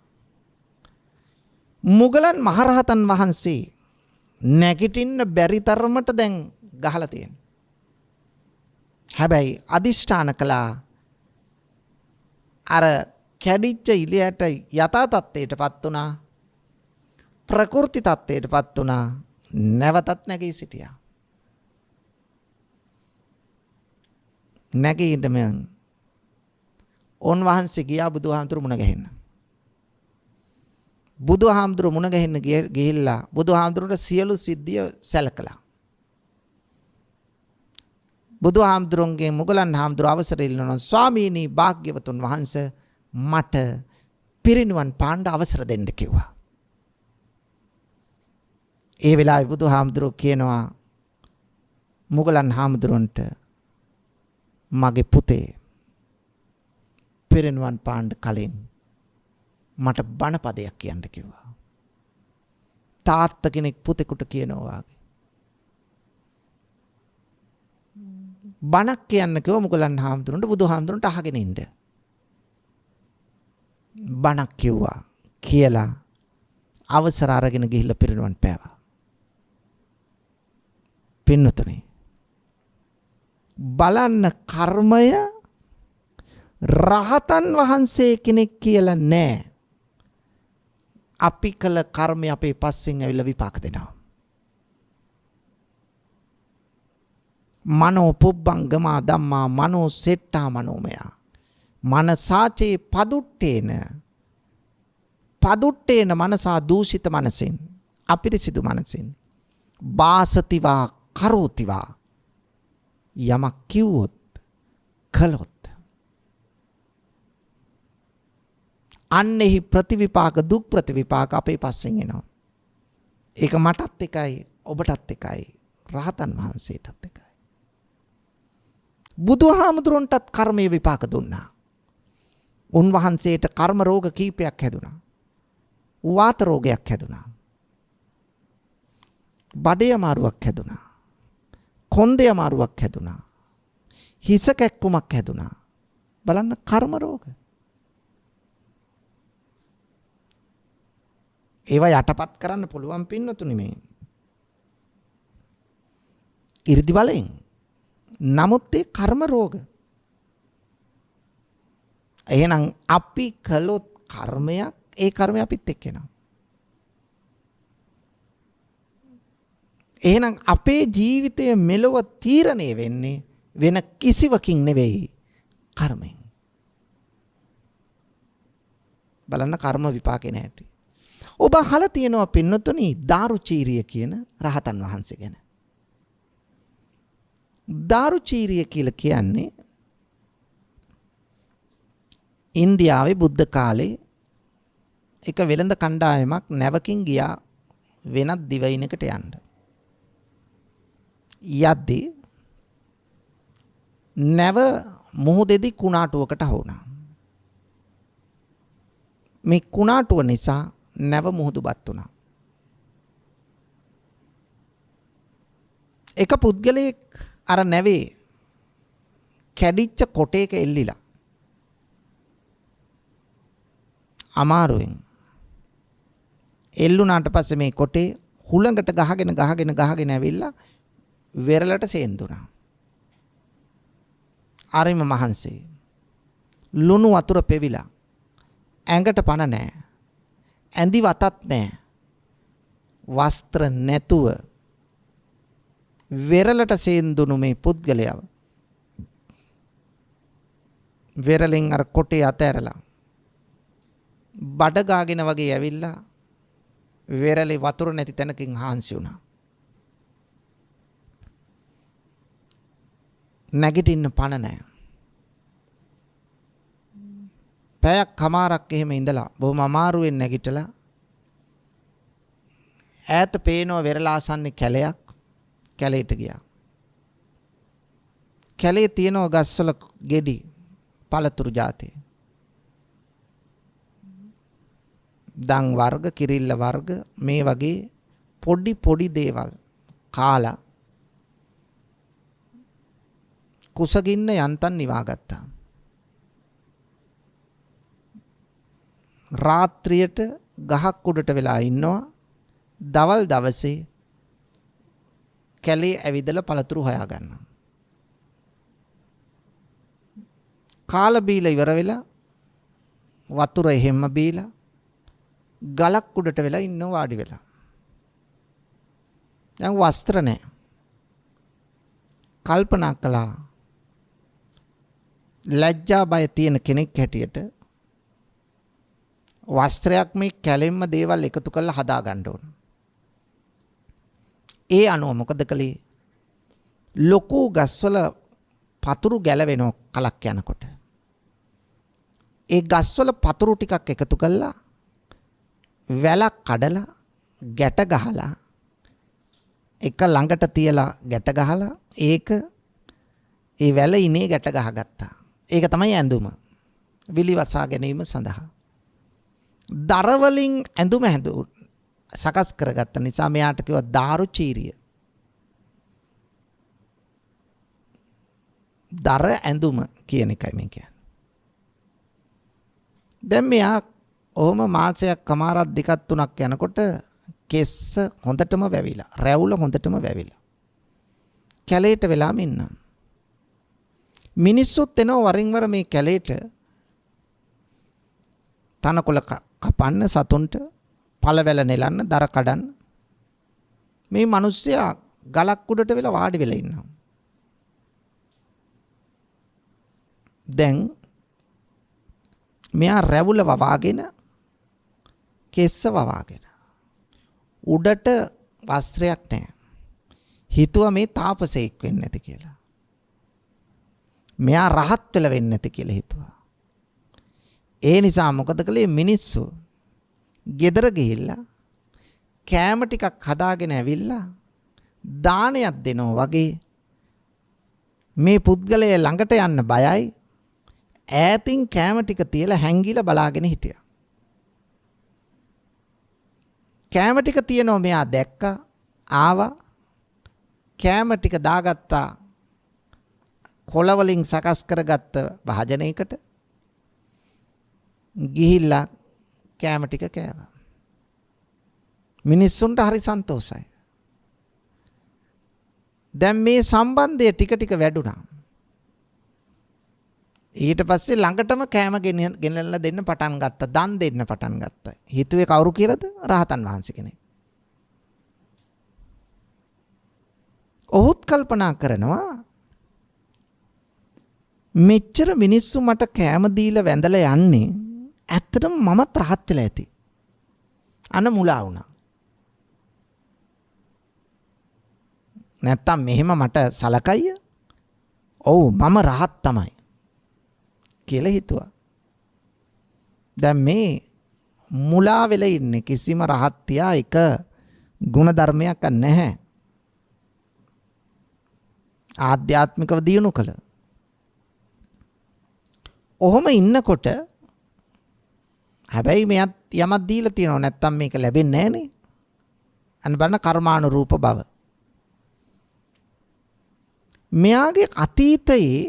මුගලන් මහරහතන් වහන්සේ නැගිටින්න බැරි තරමට දැන් ගහලා තියෙනවා. හැබැයි අදිෂ්ඨාන කළා අර කැඩිච්ච ඉලයට යථා තත්ත්වයටපත් වුණා. ප්‍රකෘති තත්ත්වයටපත් වුණා. නැවතත් නැගී සිටියා. නැගී ඉඳමන් උන්වහන්සේ ගියා බුදුහාමුදුරු මුණ ගැහෙන්න. බුදුහාමුදුරු මුණ ගැහෙන්න ගිහිල්ලා බුදුහාමුදුරුට සියලු සිද්ධිය සැලකලා. බුදුහාමුදුරුන්ගේ මුගලන් හාමුදුරුව අවසර ඉල්ලනවා ස්වාමීනි භාග්‍යවතුන් වහන්සේ මට පිරිනිවන් පාන්න අවසර දෙන්න කිව්වා. ඒ වෙලාවේ බුදුහාමුදුරුව කියනවා මුගලන් හාමුදුරුවන්ට මගේ පුතේ පිරිනිවන් පාන්න කලින් මට බණපදයක් කියන්න කිව්වා. තාත්තා කෙනෙක් පුතෙකුට කියනවා වගේ. බණක් කියන්න කිව්ව මුගලන් හාමුදුරන්ට බුදුහාමුදුරන්ට අහගෙන ඉන්න. බණක් කිව්වා කියලා අවසර අරගෙන ගිහිල්ලා පිරිනිවන් පෑවා. පින්නතුනේ බලන්න කර්මය රහතන් වහන්සේ කෙනෙක් කියලා නෑ. අපි කළ කර්මය අපේ පස්සෙන් ඇවිල්ලා විපාක දෙනවා. මනෝ පුබ්බංගමා ධම්මා මනෝ සෙට්ටා මනෝමය මනසාචේ පදුට්ටේන මනසා දූෂිත මනසින් අපිරිසිදු මනසින් වාසතිවා කරෝතිවා යමක් කිව්වොත් කළොත් අන්නෙහි ප්‍රතිවිපාක දුක් ප්‍රතිවිපාක අපේ පස්සෙන් එනවා. ඒක මටත් එකයි ඔබටත් එකයි රහතන් වහන්සේටත් එකයි. බුදුහාමුදුරන්ටත් කර්මයේ විපාක දුන්නා. උන්වහන්සේට කර්ම රෝග කීපයක් හැදුනා. වාත රෝගයක් හැදුනා. බඩේ අමාරුවක් හැදුනා. කොන්දේ අමාරුවක් හැදුනා. හිස කැක්කුමක් හැදුනා. බලන්න කර්ම රෝග. ඒවා යටපත් කරන්න පුළුවන් පින්නතුනි මේ. 이르දි බලෙන්. නමුත් ඒ කර්ම රෝග. එහෙනම් අපි කළොත් කර්මයක් ඒ කර්මය අපිත් එක්ක එනවා. එහෙනම් අපේ ජීවිතය මෙලොව තීරණය වෙන්නේ වෙන කිසිවකින් නෙවෙයි කර්මෙන්. බලන්න කර්ම විපාකේ නැහැටි. ඔබ අහලා තියෙනවා පින්නතුනි දාරුචීරිය කියන රහතන් වහන්සේ ගැන. දාරුචීරිය කියලා කියන්නේ ඉන්දියාවේ බුද්ධ කාලේ එක වෙළඳ කණ්ඩායමක් නැවකින් ගියා වෙනත් දිවයිනකට යන්න. යද්දී නැව මුහුදෙදි කුණාටුවකට හවුණා. මේ කුණාටුව නිසා නැව මුහුදුපත් වුණා. එක පුද්ගලයෙක් අර නැවේ කැඩිච්ච කොටයක එල්ලිලා අමාරුවෙන් එල්ලුණාට පස්සේ මේ කොටේ හුළඟට ගහගෙන ඇවිල්ලා වෙරළට සේන්දුනා. අරිම මහන්සේ ලුණු වතුර පෙවිලා ඇඟට පණ නැහැ. ඇඳි වතත් නැහැ. වස්ත්‍ර නැතුව වෙරළට සේන්දුණු මේ පුද්ගලයාව වෙරළෙන් අර කොටේ අතෑරලා බඩ ගාගෙන වගේ ඇවිල්ලා වෙරළේ වතුර නැති තැනකින් හාන්සි වුණා. නැගිටින්න පණ නැහැ. පැයක් කමාරක් එහෙම ඉඳලා බොහොම අමාරුවෙන් නැගිටලා ඈත පේනවා වෙරළාසන්නේ කැලයක්. කැලේට ගියා. කැලේ තියෙනවා ගස්වල ගෙඩි පළතුරු జాති. දන් වර්ග, කිරිල්ල වර්ග මේ වගේ පොඩි පොඩි දේවල් කාලා කුසගින්න යන්තම් නිවාගත්තා. රාත්‍රියට ගහක් උඩට වෙලා ඉන්නවා. දවල් දවසේ කැලේ ඇවිදලා පළතුරු හොයා ගන්නවා. කාලා බීලා ඉවර වෙලා වතුර එහෙම්ම බීලා ගලක් උඩට වෙලා ඉන්නවා වාඩි වෙලා. දැන් වස්ත්‍ර නැහැ. කල්පනා කළා ලැජ්ජා බය තියෙන කෙනෙක් හැටියට වස්ත්‍රයක් මේ කැලෙම්ම දේවල් එකතු කරලා හදා ගන්න ඕන. ඒ අනුව මොකද කළේ? ලොකු ගස්වල පතුරු ගැලවෙනවා කලක් යනකොට. ඒ ගස්වල පතුරු ටිකක් එකතු කරලා වැලක් කඩලා ගැට ගහලා එක ළඟට තියලා ගැට ගහලා ඒක ඒ වැල ඉනේ ගැට ගහගත්තා. ඒක තමයි ඇඳුම. විලි වසා ගැනීම සඳහා. දර වලින් ඇඳුම සකස් කරගත්ත නිසා මෙයාට කිව්වා දාරුචීරිය. දර ඇඳුම කියන එකයි මේ කියන්නේ. දැන් මෙයා ඔහොම මාසයක් කමාරක් දෙකක් තුනක් යනකොට කෙස්ස හොඳටම වැවිලා, රැවුල හොඳටම වැවිලා. කැලේට වෙලාම ඉන්නවා. මිනිස්සුත් එනවා වරින් වර මේ කැලේට තනකොළ කපන්න, සතුන්ට පළවැල නෙලන්න, දර කඩන්න. මේ මිනිස්සයා ගලක් උඩට වෙලා වාඩි වෙලා ඉන්නවා. දැන් මෙයා රැවුල වවාගෙන, කෙස්ස වවාගෙන, උඩට වස්ත්‍රයක් නැහැ. හිතුවා මේ තාපසෙක් වෙන්නේ නැති කියලා. මෙයා රහත් වෙලා වෙන්නේ නැති කියලා හිතුවා. ඒ නිසා මොකද කළේ? මිනිස්සු ගෙදර ගිහිල්ලා කෑම ටිකක් හදාගෙන ඇවිල්ලා දානයක් දෙනවා වගේ මේ පුද්ගලයා ළඟට යන්න බයයි. ඈතින් කෑම ටික තියලා හැංගිලා බලාගෙන හිටියා. කෑම ටික තියෙනවා මෙයා දැක්කා, ආවා. කෑම ටික දාගත්තා කොළ වලින් සකස් කරගත්ත භාජනයකට. ගිහිල්ලා කෑම ටික කෑවා. මිනිස්සුන්ට හරි සන්තෝෂයි. දැන් මේ සම්බන්ධය ටික ටික වැඩුණා. ඊට පස්සේ ළඟටම කෑම ගෙනල්ලා දෙන්න පටන් ගත්තා. දන් දෙන්න පටන් ගත්තා. හිතුවේ කවුරු කියලාද? රහතන් වහන්සේ කෙනෙක්. ඔහුත් කල්පනා කරනවා මෙච්චර මිනිස්සු මට කෑම දීලා වැඳලා යන්නේ ඇත්තටම මමත් රහත් වෙලා ඇති. අන මුලා වුණා. නැත්තම් මෙහෙම මට සලකයිය. ඔව් මම රහත් තමයි කියලා හිතුවා. දැන් මේ මුලා වෙලා ඉන්නේ කිසිම රහත්තියා එක ගුණ ධර්මයක් නැහැ. ආධ්‍යාත්මිකව දියුණු කළ. ඔහොම ඉන්නකොට හැබැයි මෙයත් යමක් දීලා තියෙනවා නැත්තම් මේක ලැබෙන්නේ නැහනේ. අන්න බලන්න කර්මානුරූප බව. මෙයාගේ අතීතයේ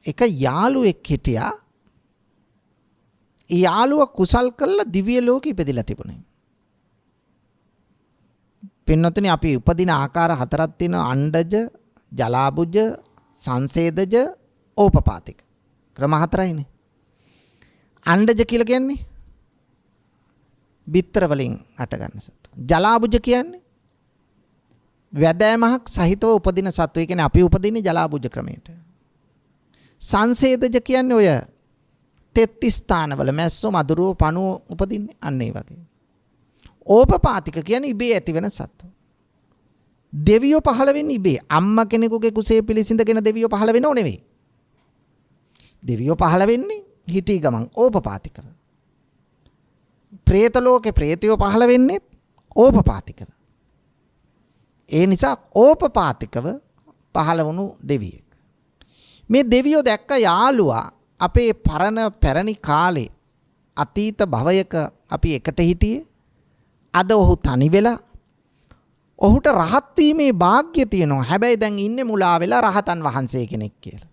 එක යාළුවෙක් හිටියා. ඒ යාළුවා කුසල් කළා දිව්‍ය ලෝකෙ ඉපදිලා තිබුණේ. පින්නොතනේ අපි උපදින ආකාර හතරක් තියෙනවා. අණ්ඩජ, ජලාබුජ, සංසේදජ, ඕපපාතික. ක්‍රම හතරයිනේ. අණ්ඩජ කියලා කියන්නේ බිත්තර වලින් අට ගන්න සතු. ජලාබුජ කියන්නේ වැදෑමක් සහිතව උපදින සතු. ඒ කියන්නේ අපි උපදින්නේ ජලාබුජ ක්‍රමයට. සංසේදජ කියන්නේ ඔය තෙත්ති ස්ථානවල මැස්සෝ, මදුරුව, පණුව උපදින්නේ අන්න ඒ වගේ. ඕපපාතික කියන්නේ ඉබේ ඇති වෙන සතු. දෙවියෝ පහළ වෙන්නේ ඉබේ. අම්මා කෙනෙකුගේ කුසේ පිළිසිඳගෙන දෙවියෝ පහළ වෙනව නෙවෙයි. දෙවියෝ පහළ වෙන්නේ හිටී ගමන් ඕපපාතිකව. പ്രേත ලෝකේ പ്രേතයෝ පහළ වෙන්නේ ඕපපාතිකව. ඒ නිසා ඕපපාතිකව පහළ වුණු දෙවියෙක්. මේ දෙවියෝ දැක්ක යාළුවා අපේ පරණ පැරණි කාලේ අතීත භවයක අපි එකට හිටියේ. අද ඔහු තනි වෙලා ඔහුට රහත් වීමේ වාග්ය තියෙනවා. හැබැයි දැන් ඉන්නේ මුලා වෙලා රහතන් වහන්සේ කෙනෙක් කියලා.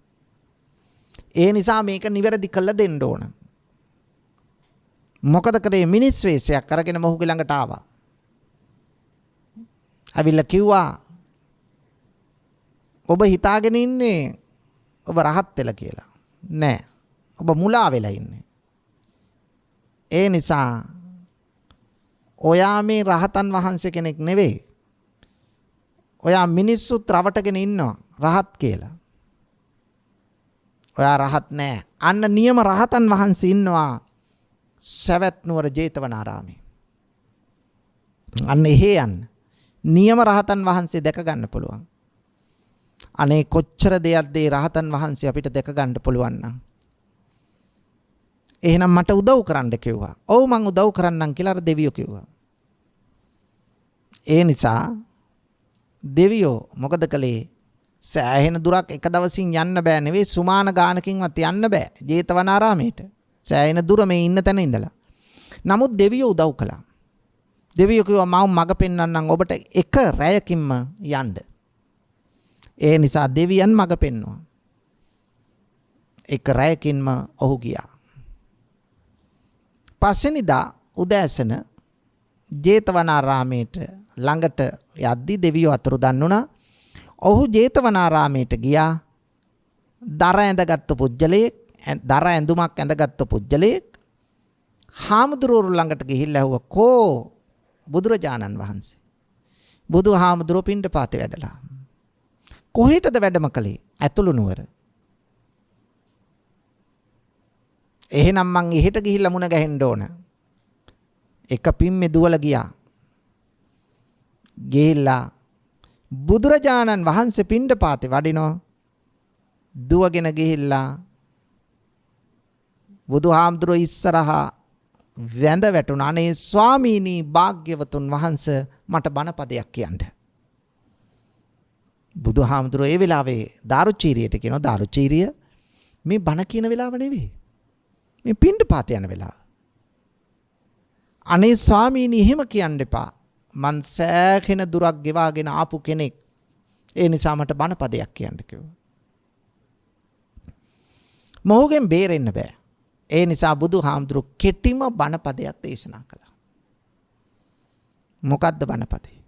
ඒ නිසා මේක නිවැරදි කළා දෙන්න ඕන. මොකද කරේ මිනිස් වෙස්යක් අරගෙන මොහුගේ ළඟට ආවා. අවිල්ල කිව්වා ඔබ හිතාගෙන ඉන්නේ ඔබ රහත් වෙලා කියලා. නෑ. ඔබ මුලා වෙලා ඉන්නේ. ඒ නිසා ඔයා මේ රහතන් වහන්සේ කෙනෙක් නෙවෙයි. ඔයා මිනිස්සුත් රවටගෙන ඉන්නවා රහත් කියලා. ඔයා රහත් නෑ. අන්න නියම රහතන් වහන්සේ ඉන්නවා සවැත් නුවර ජේතවනාරාමේ. අන්න එහෙ යන්න. නියම රහතන් වහන්සේ දැක ගන්න පුළුවන්. අනේ කොච්චර දෙයක්ද ඒ රහතන් වහන්සේ අපිට දැක ගන්න පුළුවන් නම්. එහෙනම් මට උදව් කරන්න කිව්වා. ඔව් මං උදව් කරන්නම් කියලා අර දෙවියෝ කිව්වා. ඒ නිසා දෙවියෝ මොකද කළේ? සෑහෙන දුරක් එක දවසින් යන්න බෑ නෙවෙයි, සුමාන ගානකින්වත් යන්න බෑ ජේතවනාරාමේට. සෑහෙන දුර මේ ඉන්න තැන ඉඳලා. නමුත් දෙවියෝ උදව් කළා. දෙවියෝ කිව්වා මම මඟ පෙන්වන්නම් ඔබට එක රැයකින්ම යන්න. ඒ නිසා දෙවියන් මඟ පෙන්වුවා. එක රැයකින්ම ඔහු ගියා. පස්වෙනිදා උදෑසන ජේතවනාරාමේට ළඟට යද්දි දෙවියෝ අතුරුදන් වුණා. ඔහු ජේතවනාරාමේට ගියා. දර ඇඳගත්තු පුජ්‍යලයක්, දර ඇඳුමක් ඇඳගත්තු පුජ්‍යලයක් හාමුදුරුවෝ ළඟට ගිහිල්ලා ඇහුවා කෝ බුදුරජාණන් වහන්සේ. බුදුහාමුදුරුවෝ පිණ්ඩපාතේ වැඩලා. කොහෙටද වැඩම කළේ? ඇතුළු නුවර. එහෙනම් මං එහෙට ගිහිල්ලා මුණ ගැහෙන්න ඕන. එක පිම්මේ දුවලා ගියා. ගිහිල්ලා බුදුරජාණන් වහන්සේ පිණ්ඩපාතේ වඩිනෝ. දුවගෙන ගිහිල්ලා බුදුහාමුදුරුවෝ ඉස්සරහා වැඳ වැටුණා. අනේ ස්වාමීනි භාග්‍යවතුන් වහන්සේ මට බණපදයක් කියන්න. බුදුහාමුදුරුවෝ ඒ වෙලාවේ දාරුචීරියට කියනවා දාරුචීරිය මේ බණ කියන වෙලාව නෙවෙයි. මේ පිණ්ඩපාත යන වෙලාව. අනේ ස්වාමීනි එහෙම කියන්න එපා. මං සෑහෙන දුරක් ගෙවාගෙන ආපු කෙනෙක්. ඒ නිසා මට බණපදයක් කියන්න කිව්වා. මොහුගෙන් බේරෙන්න බෑ. ඒ නිසා බුදුහාමුදුරුවෝ කෙටිම බණපදයක් දේශනා කළා. මොකද්ද බණපදේ?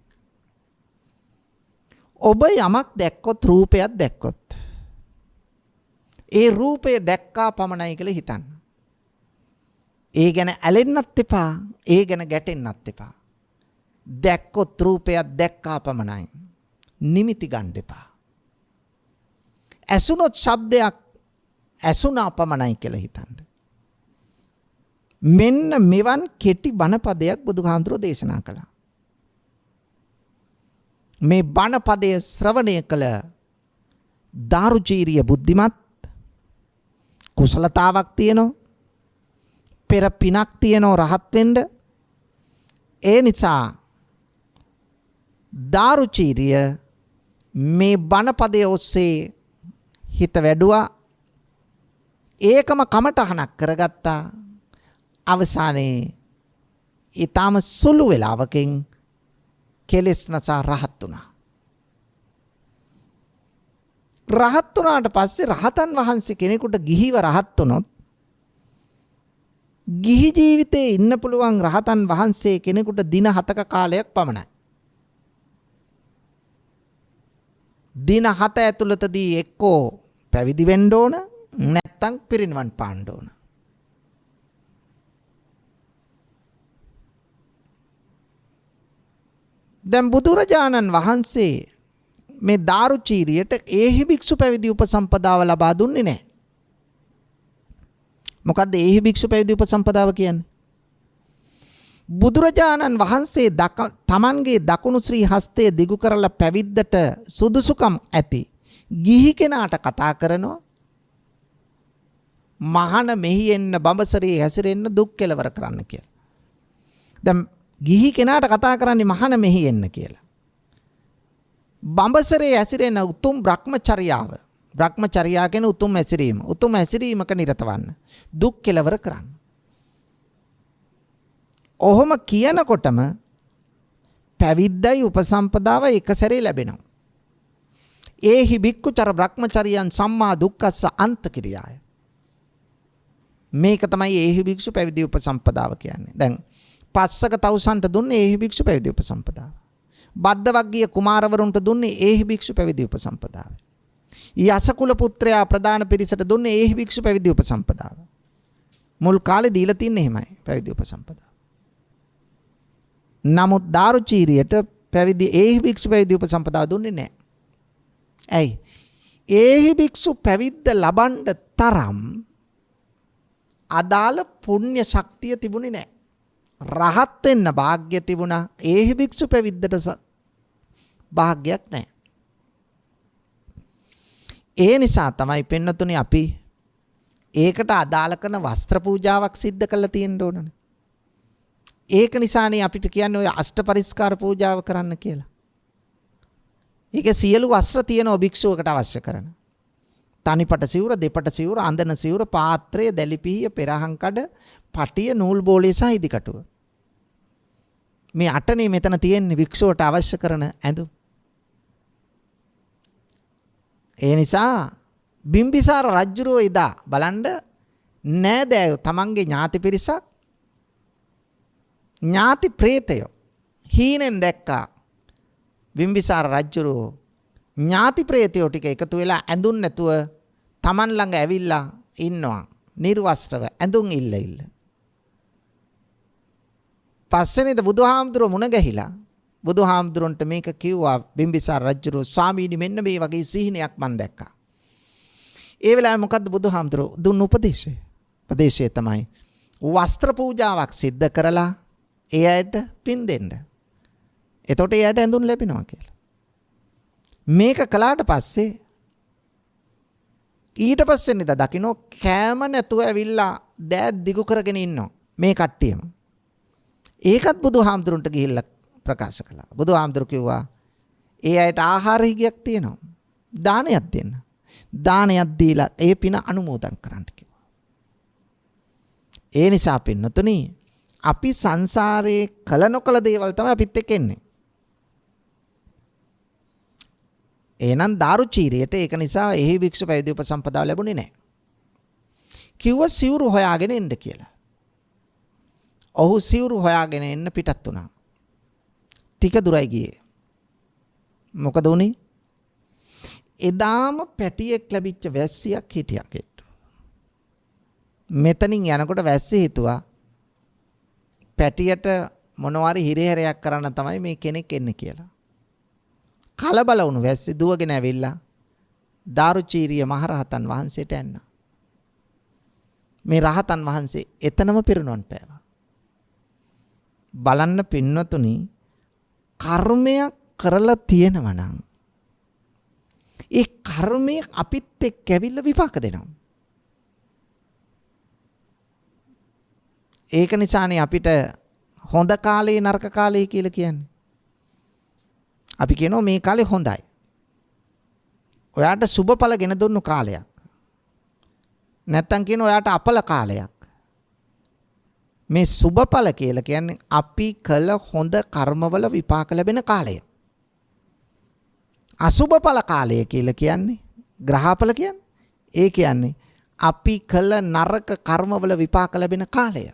ඔබ යමක් දැක්කොත් රූපයක් දැක්කොත් ඒ රූපය දැක්කා පමණයි කියලා හිතන්න. ඒ ගැන ඇලෙන්නත් එපා, ඒ ගැන ගැටෙන්නත් එපා. දැක්කොත් රූපයක් දැක්කා පමණයි. නිමිති ගන්න එපා. ඇසුනොත් ශබ්දයක් ඇසුනා පමණයි කියලා හිතන්න. මෙන්න මෙවන් කෙටි බණපදයක් බුදුහාමුදුරුවෝ දේශනා කළා. මේ බණපදය ශ්‍රවණය කළ දාරුචීරිය බුද්ධිමත්, කුසලතාවක් තියෙනවා, පෙර පිනක් තියෙනවා රහත් වෙන්න. ඒ නිසා දාරුචීරිය මේ බණපදයේ ඔස්සේ හිත වැඩුවා. ඒකම කමටහනක් කරගත්තා. අවසානයේ ඊටම සුළු වෙලාවකින් කෙලෙස් නැසා රහත් වුණා. රහත් වුණාට පස්සේ රහතන් වහන්සේ කෙනෙකුට ගිහිව රහත් වුණොත් ගිහි ජීවිතේ ඉන්න පුළුවන් රහතන් වහන්සේ කෙනෙකුට දින 7ක කාලයක් පමණයි. දින 7 ඇතුළතදී එක්කෝ පැවිදි වෙන්න ඕන, නැත්තම් පිරිනිවන් පාන්න ඕන. දැන් බුදුරජාණන් වහන්සේ මේ දාරුචීරියට ඒහි භික්ෂු පැවිදි උපසම්පදාව ලබා දුන්නේ නැහැ. මොකද්ද ඒහි භික්ෂු පැවිදි උපසම්පදාව කියන්නේ? බුදුරජාණන් වහන්සේ තමන්ගේ දකුණු ශ්‍රී හස්තය දිගු කරලා පැවිද්දට සුදුසුකම් ඇති ගිහි කෙනාට කතා කරනවා. මහාන මෙහි එන්න බඹසරේ හැසිරෙන්න දුක් කෙලවර කරන්න කියලා. දැන් ගිහි කෙනාට කතා කරන්නේ මහාන මෙහි එන්න කියලා. බඹසරේ ඇසිරෙන උතුම් බ්‍රහ්මචර්යාව. බ්‍රහ්මචර්යා කියන උතුම් ඇසිරීම. උතුම් ඇසිරීමක නිරත වන්න. දුක් කෙලවර කරන්න. ඔහොම කියනකොටම පැවිද්දයි උපසම්පදාවයි එක සැරේ ලැබෙනවා. ඒහි භික්ඛුචර බ්‍රහ්මචර්යයන් සම්මා දුක්ඛස්ස අන්ත කිරියාය. මේක තමයි ඒහි භික්ෂු පැවිදි උපසම්පදාව කියන්නේ. දැන් පස්සක තවුසන්ට දුන්නේ ඒහි භික්ෂු පැවිදි උපසම්පදාව. බද්ද වග්ගීය කුමාරවරුන්ට දුන්නේ ඒහි භික්ෂු පැවිදි උපසම්පදාව. යසකුල පුත්‍රයා ප්‍රධාන පිරිසට දුන්නේ ඒහි භික්ෂු පැවිදි උපසම්පදාව. මුල් කාලේ දීලා තින්නේ එහෙමයි පැවිදි උපසම්පදාව. නමුත් දාරුචීරියට පැවිදි ඒහි භික්ෂු පැවිදි උපසම්පදාව දුන්නේ නැහැ. ඇයි? ඒහි භික්ෂු පැවිද්ද ලබන්න තරම් අදාළ පුණ්‍ය ශක්තිය තිබුණේ නැහැ. රහත් වෙන්න වාග්ය තිබුණා. ඒහි භික්ෂු පැවිද්දට වාග්යක් නැහැ. ඒ නිසා තමයි පින්නතුනි අපි ඒකට අදාළ කරන වස්ත්‍ර පූජාවක් සිද්ධ කරලා තියෙන්න ඕනනේ. ඒක නිසානේ අපිට කියන්නේ ඔය අෂ්ට පරිස්කාර පූජාව කරන්න කියලා. ඒක සියලු වස්ත්‍ර තියෙන භික්ෂුවකට අවශ්‍ය කරන. තනිපට සිවුර, දෙපට සිවුර, අඳන සිවුර, පාත්‍රය, දැලිපිහිය, පෙරහන් කඩ, පටිය, නූල් බෝලේ සහ ඉදිකටුව. මේ අටනේ මෙතන තියෙන්නේ භික්ෂුවට අවශ්‍ය කරන ඇඳුම්. ඒ නිසා බිම්බිසාර රජුරෝ එදා බලන්න නෑදෑයෝ තමන්ගේ ඥාති පිරිසක් ඥාති ප්‍රේතයෝ හීනෙන් දැක්කා. බිම්බිසාර රජුරෝ ඥාති ප්‍රේතයෝ ටික එකතු වෙලා ඇඳුම් නැතුව තමන් ළඟ ඇවිල්ලා ඉන්නවා නිර්වස්ත්‍රව ඇඳුම් ඉල්ල. පස්සේනේද බුදුහාමුදුරුවෝ මුණ ගැහිලා බුදුහාමුදුරන්ට මේක කිව්වා. බිම්බිසාර රජුරෝ ස්වාමීනි මෙන්න මේ වගේ සිහිනයක් මම දැක්කා. ඒ වෙලාවේ මොකද්ද බුදුහාමුදුරෝ දුන්න උපදේශය? උපදේශය තමයි වස්ත්‍ර පූජාවක් සිද්ධ කරලා ඒ අයට පින් දෙන්න. එතකොට ඒ අයට ඇඳුම් ලැබෙනවා කියලා. මේක කළාට පස්සේ ඊට පස්සේ නේද දකින්න කෑම නැතුව ඇවිල්ලා දෑත් දිගු කරගෙන ඉන්නවා මේ කට්ටියම. ඒකත් බුදුහාමුදුරන්ට ගිහිල්ලා ප්‍රකාශ කළා. බුදුහාමුදුරු කිව්වා ඒ අයට ආහාර හිගයක් තියෙනවා. දානයක් දෙන්න. දානයක් දීලා ඒ පින අනුමෝදන් කරන්න කිව්වා. ඒ නිසා පින්නතුනි අපි සංසාරේ කල නොකල දේවල් තමයි අපිත් එක්ක එන්නේ. එහෙනම් දාරුචීරියට ඒක නිසා එහි භික්ෂු පැවිදි උපසම්පදාව ලැබුණේ නැහැ. කිව්ව සිවුරු හොයාගෙන එන්න කියලා. ඔහු සිවුරු හොයාගෙන එන්න පිටත් වුණා. ටික දුරයි ගියේ. මොකද උනේ? එදාම පැටියෙක් ලැබිච්ච වැස්සියක් හිටියා කෙට්ටු. මෙතනින් යනකොට වැස්සිය හිතුවා පැටියට මොනවාරි හිරහැරයක් කරන්න තමයි මේ කෙනෙක් එන්නේ කියලා. කලබල වුණු වැස්සිය දුවගෙන ඇවිල්ලා දාරුචීරිය මහරහතන් වහන්සේට ඇන්නා. මේ රහතන් වහන්සේ එතනම පිරිනුවන් පෑවා. බලන්න පින්වතුනි කර්මයක් කරලා තියෙනවා නම් ඒ කර්මය අපිත් එක්ක ඇවිල්ලා විපාක දෙනවා. ඒක නිසානේ අපිට හොඳ කාලේ නරක කාලේ කියලා කියන්නේ. අපි කියනවා මේ කාලේ හොඳයි. ඔයාට සුබඵල ගෙන දුන්නු කාලයක්. නැත්තම් කියනවා ඔයාට අපල කාලයක්. මේ සුබඵල කියලා කියන්නේ අපි කළ හොඳ කර්මවල විපාක ලැබෙන කාලය. අසුබඵල කාලය කියලා කියන්නේ ග්‍රහඵල කියන්නේ. ඒ කියන්නේ අපි කළ නරක කර්මවල විපාක ලැබෙන කාලය.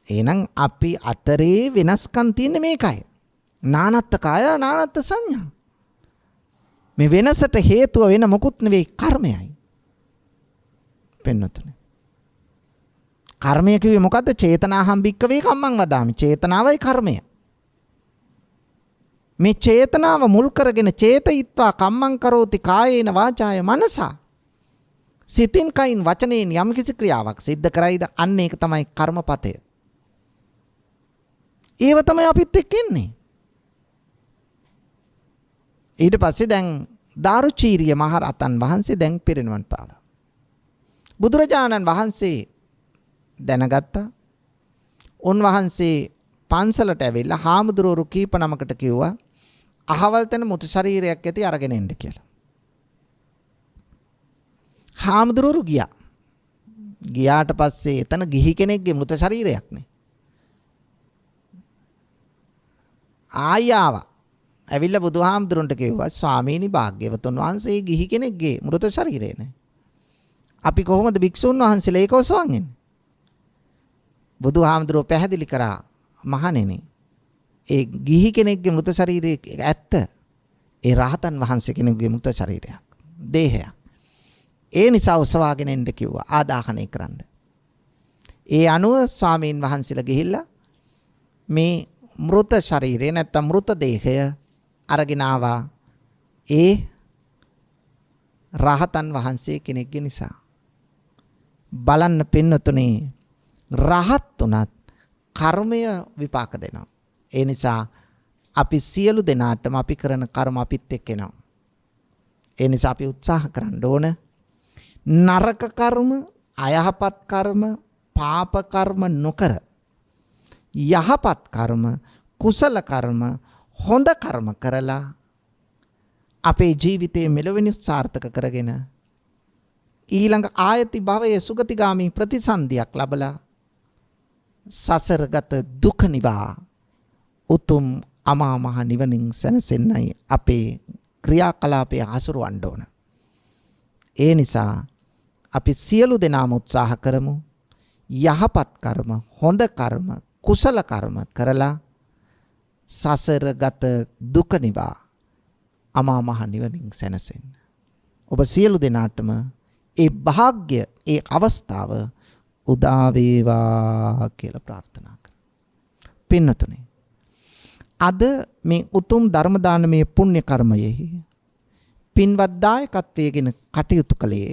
එහෙනම් අපි අතරේ වෙනස්කම් තියෙන්නේ මේකයි. නානත්ත කාය නානත්ත සංඥා. මේ වෙනසට හේතුව වෙන මොකුත් නෙවෙයි කර්මයයි. පෙන්නතුනේ. කර්මය කිව්වේ මොකද්ද? චේතනාහම් භික්කවේ කම්මං වදාමි. චේතනාවයි කර්මය. මේ චේතනාව මුල් කරගෙන චේතයිත්වා කම්මං කරෝති කායේන වාචාය මනසා. සිතින් කයින් වචනයෙන් යම්කිසි ක්‍රියාවක් සිද්ධ කරයිද අන්න ඒක තමයි කර්මපතය. ඒව තමයි අපිත් එක්ක ඉන්නේ. ඊට පස්සේ දැන් දාරුචීරිය මහරහතන් වහන්සේ දැන් පිරිනිවන් පාලා. බුදුරජාණන් වහන්සේ දැනගත්තා උන්වහන්සේ පන්සලට ඇවිල්ලා හාමුදුරුවෝ කීප නමකට කිව්වා අහවල් තැන මුතු ශරීරයක් ඇති අරගෙන එන්න කියලා. හාමුදුරුවෝ ගියා. ගියාට පස්සේ එතන ගිහි කෙනෙක්ගේ මృత ශරීරයක් නේ. ආයාවා. ඇවිල්ලා බුදුහාමුදුරන්ට කිව්වා ස්වාමීනි භාග්‍යවතුන් වහන්සේ ගිහි කෙනෙක්ගේ මృత ශරීරය නේ. අපි කොහොමද භික්ෂුන් වහන්සේලා ඒක ඔසවන්නේ? බුදුහාමුදුරුවෝ පැහැදිලි කරා මහණෙනි ඒ ගිහි කෙනෙක්ගේ මృత ශරීරය ඇත්ත. ඒ රහතන් වහන්සේ කෙනෙකුගේ මృత ශරීරයක්. දේහයක්. ඒ නිසා ඔසවාගෙන එන්න කිව්වා ආදාහනය කරන්න. ඒ අනුව ස්වාමීන් වහන්සේලා ගිහිල්ලා මේ මృత ශරීරය නැත්නම් මృత දේහය අරගෙන ආවා. ඒ රහතන් වහන්සේ කෙනෙක්ගේ නිසා. බලන්න පින්නතුනේ රහත් උනත් කර්මය විපාක දෙනවා. ඒ නිසා අපි සියලු දෙනාටම අපි කරන කර්ම අපිත් එක්ක එනවා. ඒ නිසා අපි උත්සාහ කරන්න ඕන නරක කර්ම, අයහපත් කර්ම, පාප කර්ම නොකර යහපත් කර්ම, කුසල කර්ම, හොඳ කර්ම කරලා අපේ ජීවිතයේ මෙලොවින් සාර්ථක කරගෙන ඊළඟ ආයති භවයේ සුගතිගාමී ප්‍රතිසන්දියක් ලැබලා සසරගත දුක නිවා උතුම් අමා මහ නිවනින් සැනසෙන්නයි අපේ ක්‍රියාකලාපයේ හසුරවන්න ඕන. ඒ නිසා අපි සියලු දෙනාම උත්සාහ කරමු යහපත් කර්ම, හොඳ කර්ම, කුසල කර්ම කරලා සසරගත දුක නිවා අමා මහ නිවනින් සැනසෙන්න. ඔබ සියලු දෙනාටම ඒ වාග්ය, ඒ අවස්ථාව උදා වේවා කියලා ප්‍රාර්ථනා කරමු. පින්නතුනේ අද මේ උතුම් ධර්ම දානමය පුණ්‍ය කර්මයෙහි පින්වත් දායකත්වයෙන් කටයුතු කළේ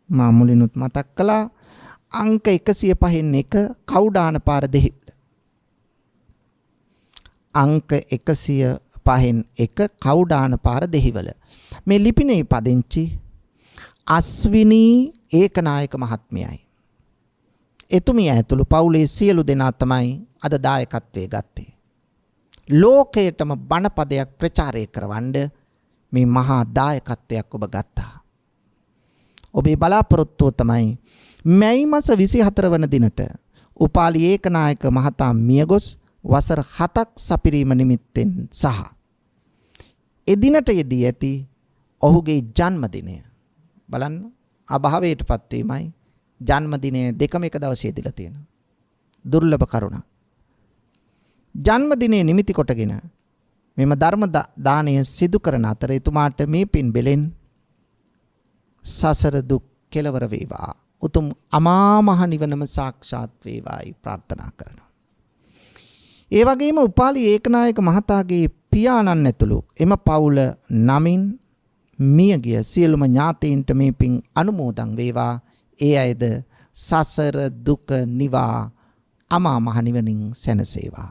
මා මුලිනුත් මතක් කළා අංක 105න් 1 කවුඩාන පාර දෙහිවල. අංක 105න් 1 කවුඩාන පාර දෙහිවල. මේ ලිපිනේ පදිංචි අස්විනී ඒකනායක මහත්මියයි. එතුමිය ඇතුළු පවුලේ සියලු දෙනා තමයි අද දායකත්වයේ ගත්තේ. ලෝකයටම බණපදයක් ප්‍රචාරය කරවන්න මේ මහා දායකත්වයක් ඔබ ගත්තා. ඔබේ බලාපොරොත්තුව තමයි මැයි මාස 24 වන දිනට උපාලි ඒකනායක මහතා මියගොස් වසර 7ක් සපිරීම නිමිත්තෙන් සහ එදිනට යෙදී ඇති ඔහුගේ ජන්මදිනය බලන්න අභාවයටපත් වීමයි ජන්මදිනය දෙකම එක දවසේ දීලා තියෙනවා. දුර්ලභ කරුණ. ජන්මදිනයේ නිමිති කොටගෙන මෙම ධර්ම දානය සිදු කරන අතර එතුමාට මේ පින් බෙලෙන් සසර දුක් කෙලවර වේවා. උතුම් අමා මහ නිවනම සාක්ෂාත් වේවායි ප්‍රාර්ථනා කරනවා. ඒ වගේම උපාලි ඒකනායක මහතාගේ පියාණන් ඇතුළු එම පවුල නමින් මියගිය සියලුම ඥාතීන්ට මේ පින් අනුමෝදන් වේවා. ඒ අයද සසර දුක නිවා අමා මහ නිවනින් සැනසේවා.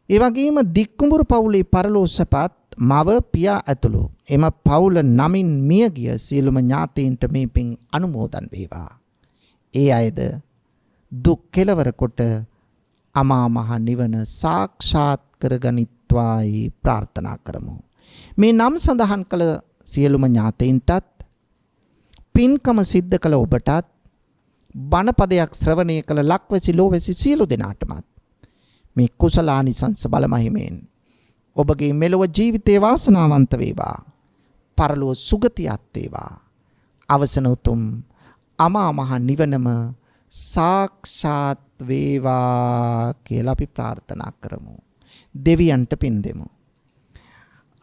ඒ වගේම දික්කුඹුරු පවුලේ පරලෝසපත් මව පියා ඇතුළු එම පවුල නමින් මියගිය සියලුම ඥාතීන්ට මේ පින් අනුමෝදන් වේවා. ඒ අයද දුක් කෙලවර කොට අමා මහ නිවන සාක්ෂාත් කරගනිත්වායි ප්‍රාර්ථනා කරමු. මේ නම් සඳහන් කළ සියලුම ඥාතීන්ටත් පින්කම සිද්ධ කළ ඔබටත් බණපදයක් ශ්‍රවණය කළ ලක්වැසි ලෝවැසි සියලු දෙනාටමත් මේ කුසලානිසංස බලමහිමෙන් ඔබගේ මෙලොව ජීවිතේ වාසනාවන්ත වේවා. පරලොව සුගතියත් වේවා. අවසන උතුම් අමා මහ නිවනම සාක්ෂාත් වේවා කියලා අපි ප්‍රාර්ථනා කරමු. දෙවියන්ට පින් දෙමු.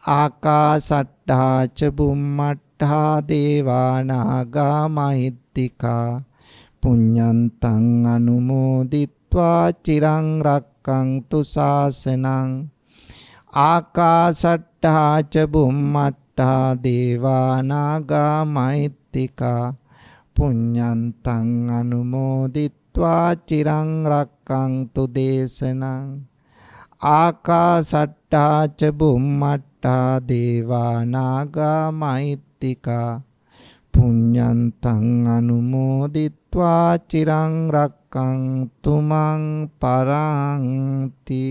ආකාසට්ඨා ච බුම්මට්ඨා දේවා නාග මහිත්‍තිකා පුඤ්ඤන්තං අනුමෝදිත්වා චිරං රක්ඛන්තු ශාසනං. ආකාසට්ඨා ච බුම්මට්ඨා දේවා නාග මහිත්‍තිකා පුඤ්ඤන්තං අනුමෝදිත්වා චිරං රක්ඛන්තු දේශනං. ආකාසට්ඨා ච බුම්මට්ඨා දේවා නාග මහිත්‍තිකා පුඤ්ඤන්තං අනුමෝදිත්වා චිරං රක්ඛන්තු රක්කං තුමන් පරන්ති.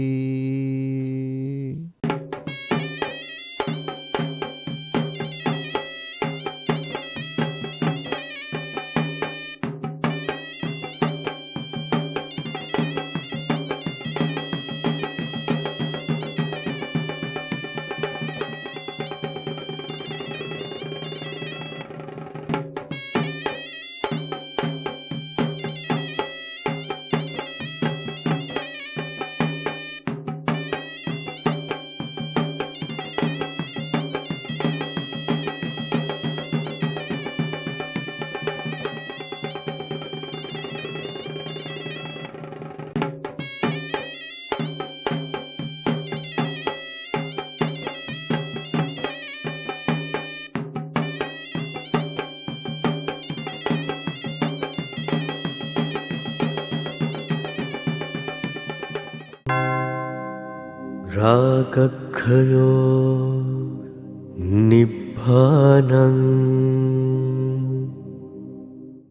රාගක්ඛයෝ නිබ්බානං